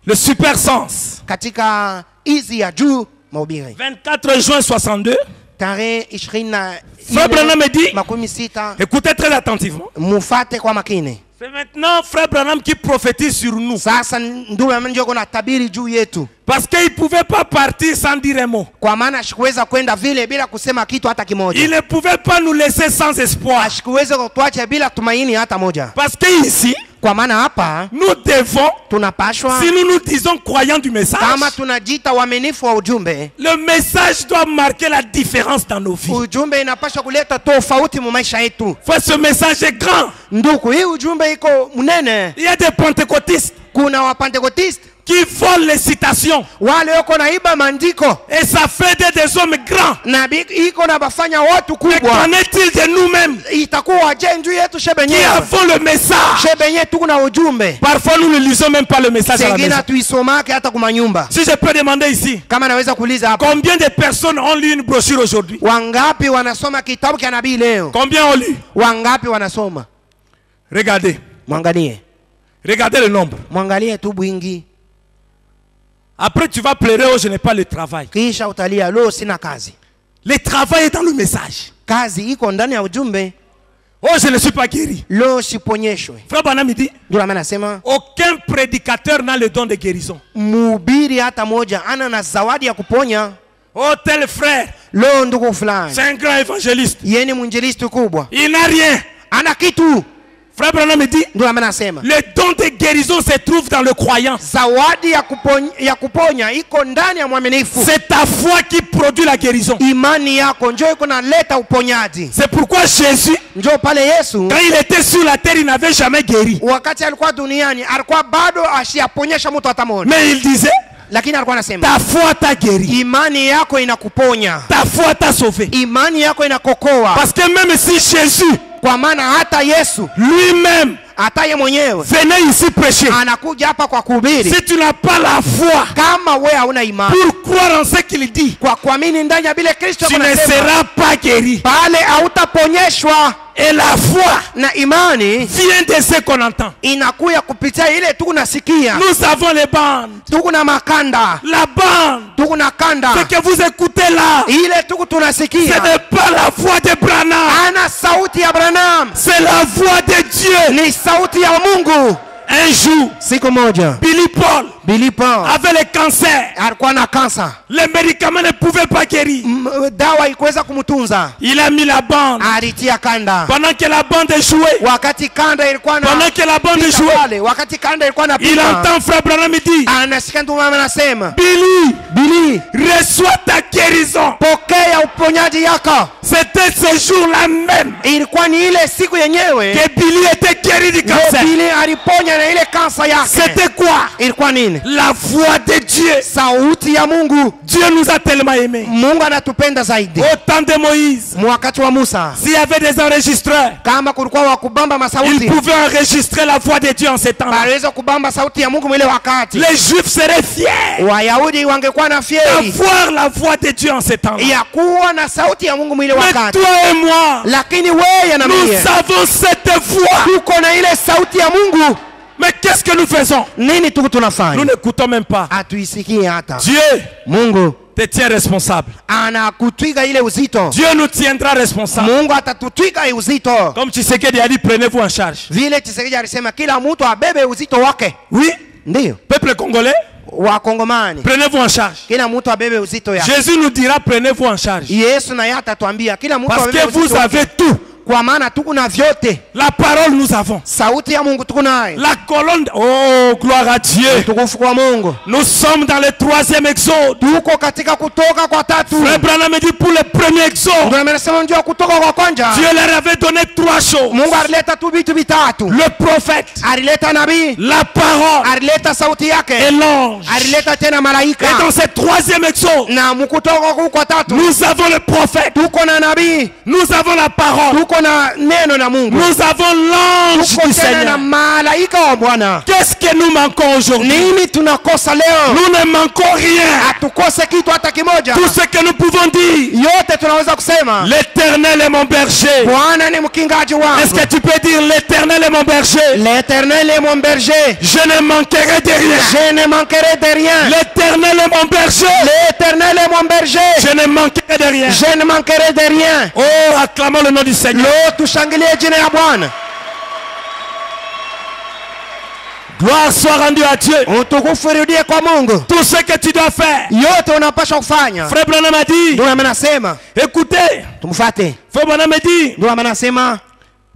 le super sens, katika hizi ya juu mahubiri 24 juin 62, tarehe 20 Frère Branham dit, makumi sita, écoutez très attentivement, mufate kwa makini. c'est maintenant Frère Branham qui prophétise sur nous. Sasa ndugu ndio kuna tabiri juu yetu. Parce qu'il ne pouvait pas partir sans dire un mot. Kwa maana ashikuweza kwenda vile bila kusema kitu hata kimoja. Il ne pouvait pas nous laisser sans espoir. Ashikuweza kutuacha bila tumaini hata moja. Parce qu'ici, Kwa maana hapa nous devons, tunapashwa, si nous nous disons croyants du message, kama tunajita waaminifu wa ujumbe, le message doit marquer la différence dans nos vies. ujumbe inapashwa kuleta tofauti mu maisha yetu. Frère, ce message est grand. Ndugu, hii ujumbe iko mnene. Il y a des pentecôtistes Kuna wapentekotiste qui volent les citations. wale wako naiba maandiko Et ça fait des hommes grands. na iko na bafanya watu Mais kubwa. qu'en est-il de nous-mêmes Itakuwa je njuu yetu qui shebenye avons le message? shebenye tuko na ujumbe Parfois nous ne lisons même pas le message à la maison. sengine tuisomake hata kumanyumba. Si je peux demander ici, Kama naweza kuuliza hapa, combien de personnes ont lu une brochure aujourd'hui? wangapi wanasoma kitabu cha nabii leo? Combien ont lu? Wangapi wanasoma? Regardez. Mwangalie, Regardez le nombre. mwangalie tu bwingi, Après tu vas pleurer, oh je n'ai pas le travail. kisha utalia leo sina kazi. Le travail est dans le message. Kazi iko ndani ya ujumbe. Oh je ne suis pas guéri. Leo siponyeshwe. Frère Branham dit, Ndio maana nasema aucun prédicateur n'a le don de guérison. mhubiri hata moja ana na zawadi ya kuponya. Oh tel frère, Leo ndugu fulani c'est un grand évangéliste. yeye ni mwinjilisti kubwa, Il n'a rien. ana kitu. Frère Branham dit, Ndio maana nasema le don de guérison se trouve dans le croyant. zawadi ya kuponya iko ndani ya mwaminifu. C'est ta foi qui produit la guérison. Imani yako njoo iko naleta uponyaji. C'est pourquoi Jésus, Njoo pale Yesu quand il était sur la terre, il n'avait jamais guéri. wakati alikuwa duniani alikuwa bado asiyaponyesha mtu hata mmoja, Mais il disait, lakini alikuwa anasema ta foi t'a guéri. imani yako inakuponya, Ta foi t'a sauvé. imani yako inakokoa. Parce que même si Jésus Kwa maana hata Yesu lui-même hata ye mwenyewe venait ici prêcher, anakuja hapa kwa kuhubiri, si tu n'as pas la foi kama we hauna imani pour croire en ce qu'il dit, kwa kuamini ndani ya vile Kristo tu ne anasema, seras pas guéri. pale hautaponyeshwa. Et la foi Na imani vient de ce qu'on entend. inakuya kupitia ile tuku nasikia, Nous avons les bandes. tuku na makanda, La bande, tuku na kanda, ce que vous écoutez là, ile tuku ce tunasikia n'est pas la voix de Branham, ana sauti ya Branham, c'est la voix de Dieu. ni sauti ya Mungu. Un jour, Siku moja Billy Paul Billy Paul avait le cancer. alikuwa na kansa, Les médicaments ne pouvaient pas guérir. dawa ikuweza kumtunza, Il a mis la bande. alitia kanda. Pendant que la bande jouait, Wakati kanda ilikuwa na pendant que la bande pita jouait, pale, wakati kanda ilikuwa na il pita, entend Frère Branham dit, anasikia mtu mama anasema, Billy, Billy, reçois ta guérison. pokea uponyaji yako. C'était ce jour-là même Ilikuwa ni ile siku yenyewe que Billy était guéri du cancer. Billy aliponya na ile kansa yake. C'était quoi? Ilikuwa nini? La voix de Dieu. sauti ya Mungu. Dieu nous a tellement aimés. Mungu anatupenda zaidi. Au temps de Moïse, Wakati wa Musa, s'il y avait des enregistreurs, kama kulikuwa wa kubamba ils masauti, pouvaient enregistrer la voix de Dieu en ces temps-là. baliweza kubamba sauti ya Mungu mwile wakati. Les Juifs seraient fiers Wayahudi wangekuwa na fieri d'avoir la voix de Dieu en ces temps-là. ya kuwa na sauti ya Mungu mwile Mais wakati. toi et moi, Lakini wewe na nous mimi avons cette voix. tuko na ile sauti ya Mungu. Mais qu'est-ce que nous faisons? Nini tuko Nous tunafanya? n'écoutons même pas. Hatuisikie hata. Dieu Mungu te tient responsable. anakutwiga ile uzito. Dieu nous tiendra responsable. Mungu atatutwiga ile uzito. Comme Tshisekedi a dit, prenez-vous en charge. Vile Tshisekedi alisema kila mtu abebe uzito wake. Oui, Ndio. peuple congolais, Wakongomani prenez-vous en charge. kila mtu abebe uzito yake. Jésus nous dira, prenez-vous en charge. Yesu naye atatuambia kila mtu Parce abebe que vous uzito wake. avez tout. Kwa maana tuko na vyote. La parole nous avons. Sauti ya Mungu tuko nayo. La colonne. Oh, gloire à Dieu. Tukufu kwa Mungu. Nous sommes dans le 3e exode. Tuko katika kutoka kwa tatu. Frère Branham dit pour le premier exode, Ndio amesema ndio kutoka kwa kwanza. Dieu leur avait donné 3 choses. Mungu alileta tu vitu vitatu. Le prophète, Alileta nabii, la parole alileta sauti et yake, l'ange. alileta tena malaika. Et dans ce 3e exode, Na mkutoka kwa tatu nous avons le prophète, tuko na nabii, nous avons la parole, tuko na neno na Mungu, nous avons l'ange tuko du tena na Seigneur. malaika wa Bwana. Qu'est-ce que nous manquons aujourd'hui? Nini tunakosa leo? Nous ne manquons rien. Hatukose kitu hata kimoja. Tout ce que nous pouvons dire, Yote tunaweza kusema l'Éternel est mon berger. Bwana ni mkingaji Est-ce wangu. que tu peux dire l'Éternel est mon berger? L'Éternel est mon berger. Je ne manquerai de rien. Je ne manquerai de rien. L'Éternel est mon berger. L'Éternel est mon berger. Je ne manquerai de rien. Je ne manquerai de rien. Oh, acclamons le nom du Seigneur. Leo tushangilie jina ya Bwana. Gloire soit rendue à Dieu. Utukufu urudie kwa Mungu. Tout ce que tu dois faire. Yote unapaswa kufanya. Frère Branham a dit, Ndio amenasema, écoutez, tumfuate. Frère Branham a dit, Ndio amenasema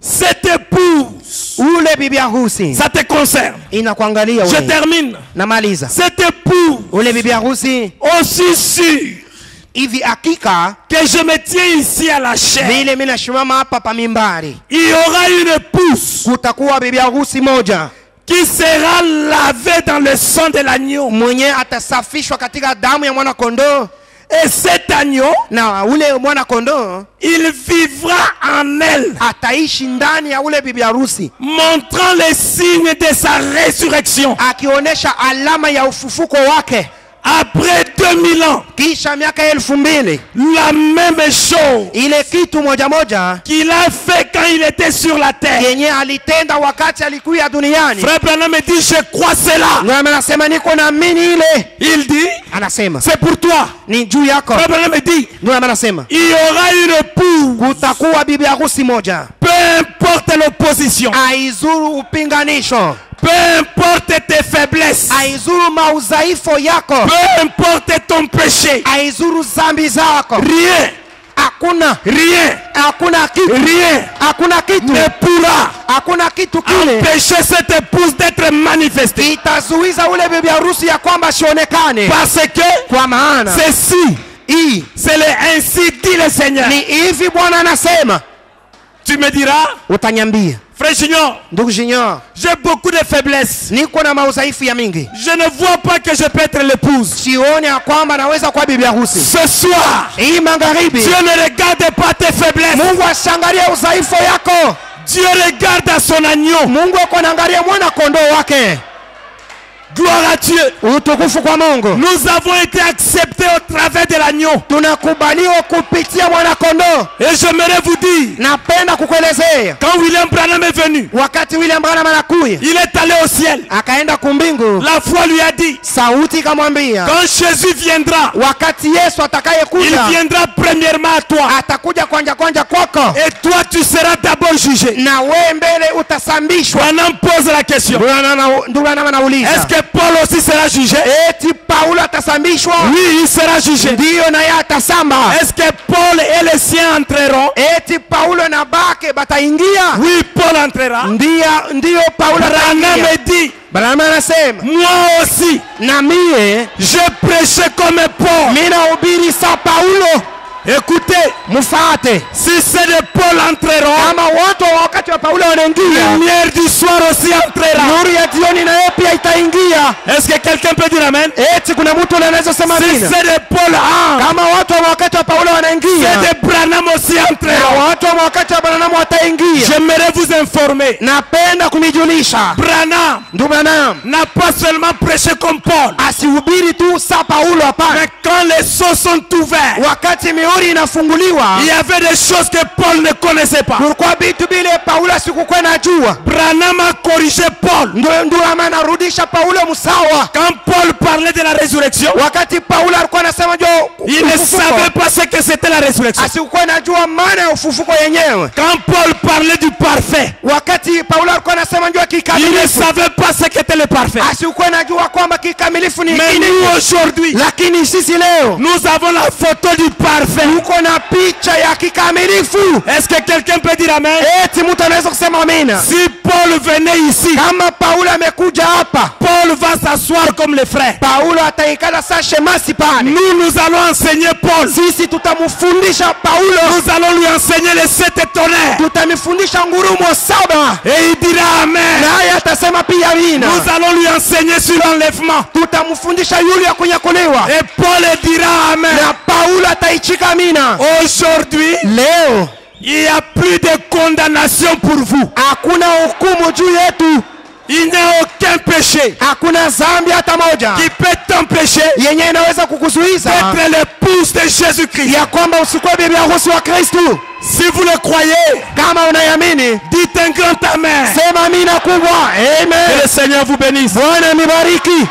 cette épouse, ule bibi harusi ça te concerne. inakuangalia Je wewe. termine. Namaliza. Cette épouse, Ule bibi harusi aussi sûr hivi hakika que je me tiens ici à la chair, vile mimi nasimama hapa pa mimbari, il y aura une épouse kutakuwa bibi harusi moja qui sera lavée dans le sang de l'agneau. mwenye atasafishwa katika damu ya mwana kondoo, Et cet agneau, na ule mwana kondoo il vivra en elle, ataishi ndani ya ule bibi harusi, montrant les signes de sa résurrection. akionyesha alama ya ufufuko wake. Après 2000 ans, Kisha miaka 2000 la même chose ile kitu moja moja qu'il a fait quand il était sur la terre. yenye alitenda wakati alikuwa duniani. Frère Branham me dit, je crois cela. Ndio anasema niko naamini ile. Il dit, Anasema c'est pour toi. ni juu yako. Frère Branham me dit, Ndio anasema il y aura une épouse, kutakuwa bibi harusi moja, peu importe l'opposition, aizuru upinganisho, peu importe tes faiblesses, aizuru maudhaifu yako, peu importe ton péché, aizuru zambi zako. rien, Hakuna kitu, hakuna kitu, ne pourra hakuna kitu kile empêcher cette épouse d'être manifestée. itazuiza ule bibi harusi ya kwamba sionekane, Parce que kwa maana hii ainsi dit le Seigneur. ni hivi Bwana anasema. Tu me diras, Utanyambia, frère Junior, ndugu Junior, j'ai beaucoup de faiblesses. niko na maudhaifu ya mingi, Je ne vois pas que je peux être l'épouse. sioni ya kwamba naweza kuwa bibi harusi. Ce soir, Hii magharibi Dieu ne regarde pas tes faiblesses. Mungu asiangalie udhaifu yako. Dieu regarde à son agneau. Mungu ako anaangalia mwana kondoo wake. Gloire à Dieu. Utukufu kwa Mungu. Nous avons été acceptés au travers de l'agneau. Tunakubaliwa kupitia mwana kondoo. Et j'aimerais vous dire, Napenda kukuelezea quand William Branham est venu, wakati William Branham anakuja, il est allé au ciel. akaenda kumbingu, La foi lui a dit, sauti ikamwambia quand Jésus viendra, wakati Yesu il atakayekuja viendra premièrement à toi. atakuja kwanja kwako, Et toi, tu seras d'abord jugé. na wewe mbele utasambishwa. Branham pose la question. Ndugu anauliza, Est-ce que Paul aussi sera jugé? eti Paulo atasambishwa? Oui, il sera jugé. Ndiyo, naye atasamba. Est-ce que Paul et les siens entreront? Eti Paulo na bake bataingia? Oui, Paul entrera. Ndiyo Paulo Branham ataingia. me dit, Branham anasema moi aussi, na mie je prêchais comme Paul. mimi nahubiri sa Paulo. Écoutez, Mufate, si c'est de Paul entreront, kama watu wa wakati wa Paulo la wanaingia, lumière du soir aussi entrera. nuru ya jioni na yeye pia itaingia. Est-ce que quelqu'un peut dire amen? Eti kuna mtu anaweza sema Si amina? c'est de Paul Kama watu wa wakati wa Paulo wanaingia, c'est de Branham aussi entre na eux. watu wa wakati wa Branham wataingia. J'aimerais vous informer. Napenda kumijulisha Branham ndugu Branham n'a pas seulement prêché comme Paul. asihubiri tu sa Paulo, hapana. Mais quand les sceaux sont ouverts, Wakati mihuri inafunguliwa, il y avait des choses que Paul ne connaissait pas. kulikuwa vitu vile Paulo asikukuwa najua. Branham a corrigé Paul. Ndio anarudisha Paulo msawa. Quand Paul parlait de la résurrection, Wakati Paulo alikuwa anasema jo il ne savait pas ce que c'était la résurrection. asikukuwa najua maana ya ufufuko yenyewe. Quand Paul parlait du parfait, Wakati Paulo alikuwa anasema jo il ne kikamilifu, savait pas ce qu'était le parfait. asikukuwa najua kwamba kikamilifu ni Mais nini. nous aujourd'hui, Lakini sisi leo nous avons la photo du parfait. uko na picha ya kikamilifu. Est-ce que quelqu'un peut dire amen? Eti mtu anaweza kusema amina? Si Paul venait ici, Kama Paulo amekuja hapa, Paul va s'asseoir comme les frères. Paulo ataikala saa shemasi pale. Nous allons enseigner Paul. Sisi tutamfundisha Paulo, Nous allons lui enseigner les 7 tonnerres. tutamfundisha ngurumo 7, Et il dira amen. naye atasema pia amina. Nous allons lui enseigner sur l'enlèvement. Tutamfundisha yule ya kunyakuliwa, Et Paul dira amen. na Paulo ataichika amina. Aujourd'hui, Leo il n'y a plus de condamnation pour vous. hakuna hukumu juu yetu, Il n'y a aucun péché hakuna dhambi hata moja qui peut t'empêcher yenye inaweza kukuzuiza d'être l'épouse de Jésus-Christ. ya kwamba usikuwe bibi harusi wa Kristu. Si vous le croyez, Kama unayamini, dites un grand amen. sema amina kubwa. Que Amen. le Seigneur vous bénisse. Bwana mibariki.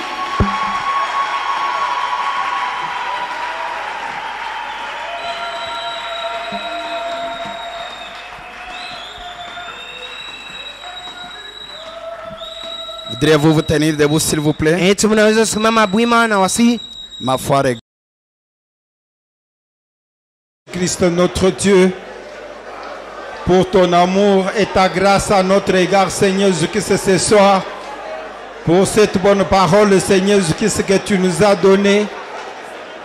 Voudriez-vous vous tenir debout, s'il vous plaît? Eti mnaweza simama bwima na wasi. Ma foi est Christ notre Dieu, pour ton amour et ta grâce à notre égard, Seigneur Jésus-Christ, ce soir, pour cette bonne parole, Seigneur Jésus-Christ, que tu nous as donnée,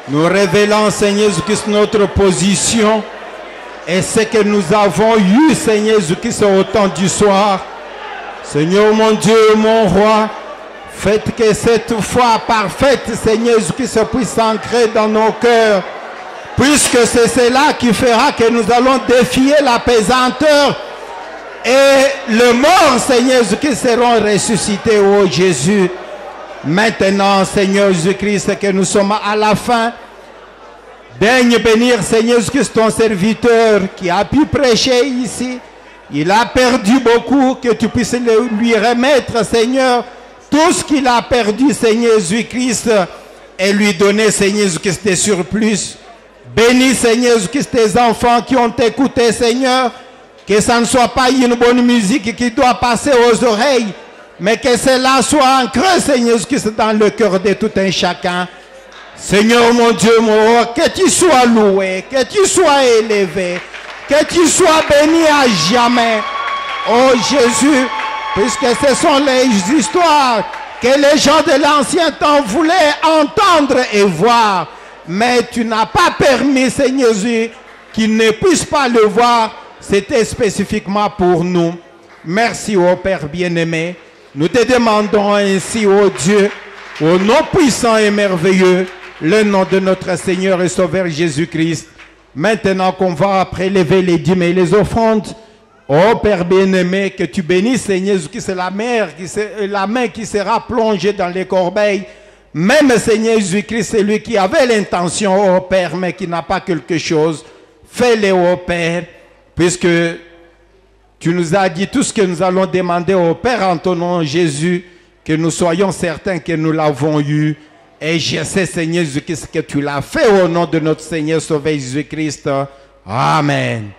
nous révélons, Seigneur Jésus-Christ, notre position et ce que nous avons eu, Seigneur Jésus-Christ, au temps du soir. Seigneur mon Dieu, mon roi, faites que cette foi parfaite, Seigneur Jésus-Christ, puisse s'ancrer dans nos cœurs, puisque c'est cela qui fera que nous allons défier la pesanteur et le mort, Seigneur Jésus-Christ, seront ressuscités, ô Jésus. Maintenant, Seigneur Jésus-Christ, que nous sommes à la fin, daigne bénir, Seigneur Jésus-Christ, ton serviteur qui a pu prêcher ici. Il a perdu beaucoup, que tu puisses lui remettre, Seigneur, tout ce qu'il a perdu, Seigneur Jésus-Christ, et lui donner, Seigneur Jésus-Christ, des surplus. Bénis, Seigneur Jésus-Christ, tes enfants qui ont écouté, Seigneur, que ça ne soit pas une bonne musique qui doit passer aux oreilles, mais que cela soit ancré, Seigneur Jésus-Christ, dans le cœur de tout un chacun. Seigneur mon Dieu, mon roi, que tu sois loué, que tu sois élevé, que tu sois béni à jamais. Oh Jésus, puisque ce sont les histoires que les gens de l'ancien temps voulaient entendre et voir. Mais tu n'as pas permis, Seigneur Jésus, qu'ils ne puissent pas le voir. C'était spécifiquement pour nous. Merci, ô Père bien-aimé. Nous te demandons ainsi, ô Dieu, au nom puissant et merveilleux, le nom de notre Seigneur et Sauveur Jésus-Christ. Maintenant qu'on va prélever les dîmes et les offrandes, ô Père bien-aimé, que tu bénisses, Seigneur Jésus-Christ, c'est la main qui sera plongée dans les corbeilles. Même Seigneur Jésus-Christ, c'est lui qui avait l'intention, ô Père, mais qui n'a pas quelque chose. Fais-le, ô Père, puisque tu nous as dit tout ce que nous allons demander au Père en ton nom, Jésus, que nous soyons certains que nous l'avons eu. Et je sais, Seigneur Jésus-Christ, que tu l'as fait au nom de notre Seigneur Sauveur Jésus-Christ. Amen.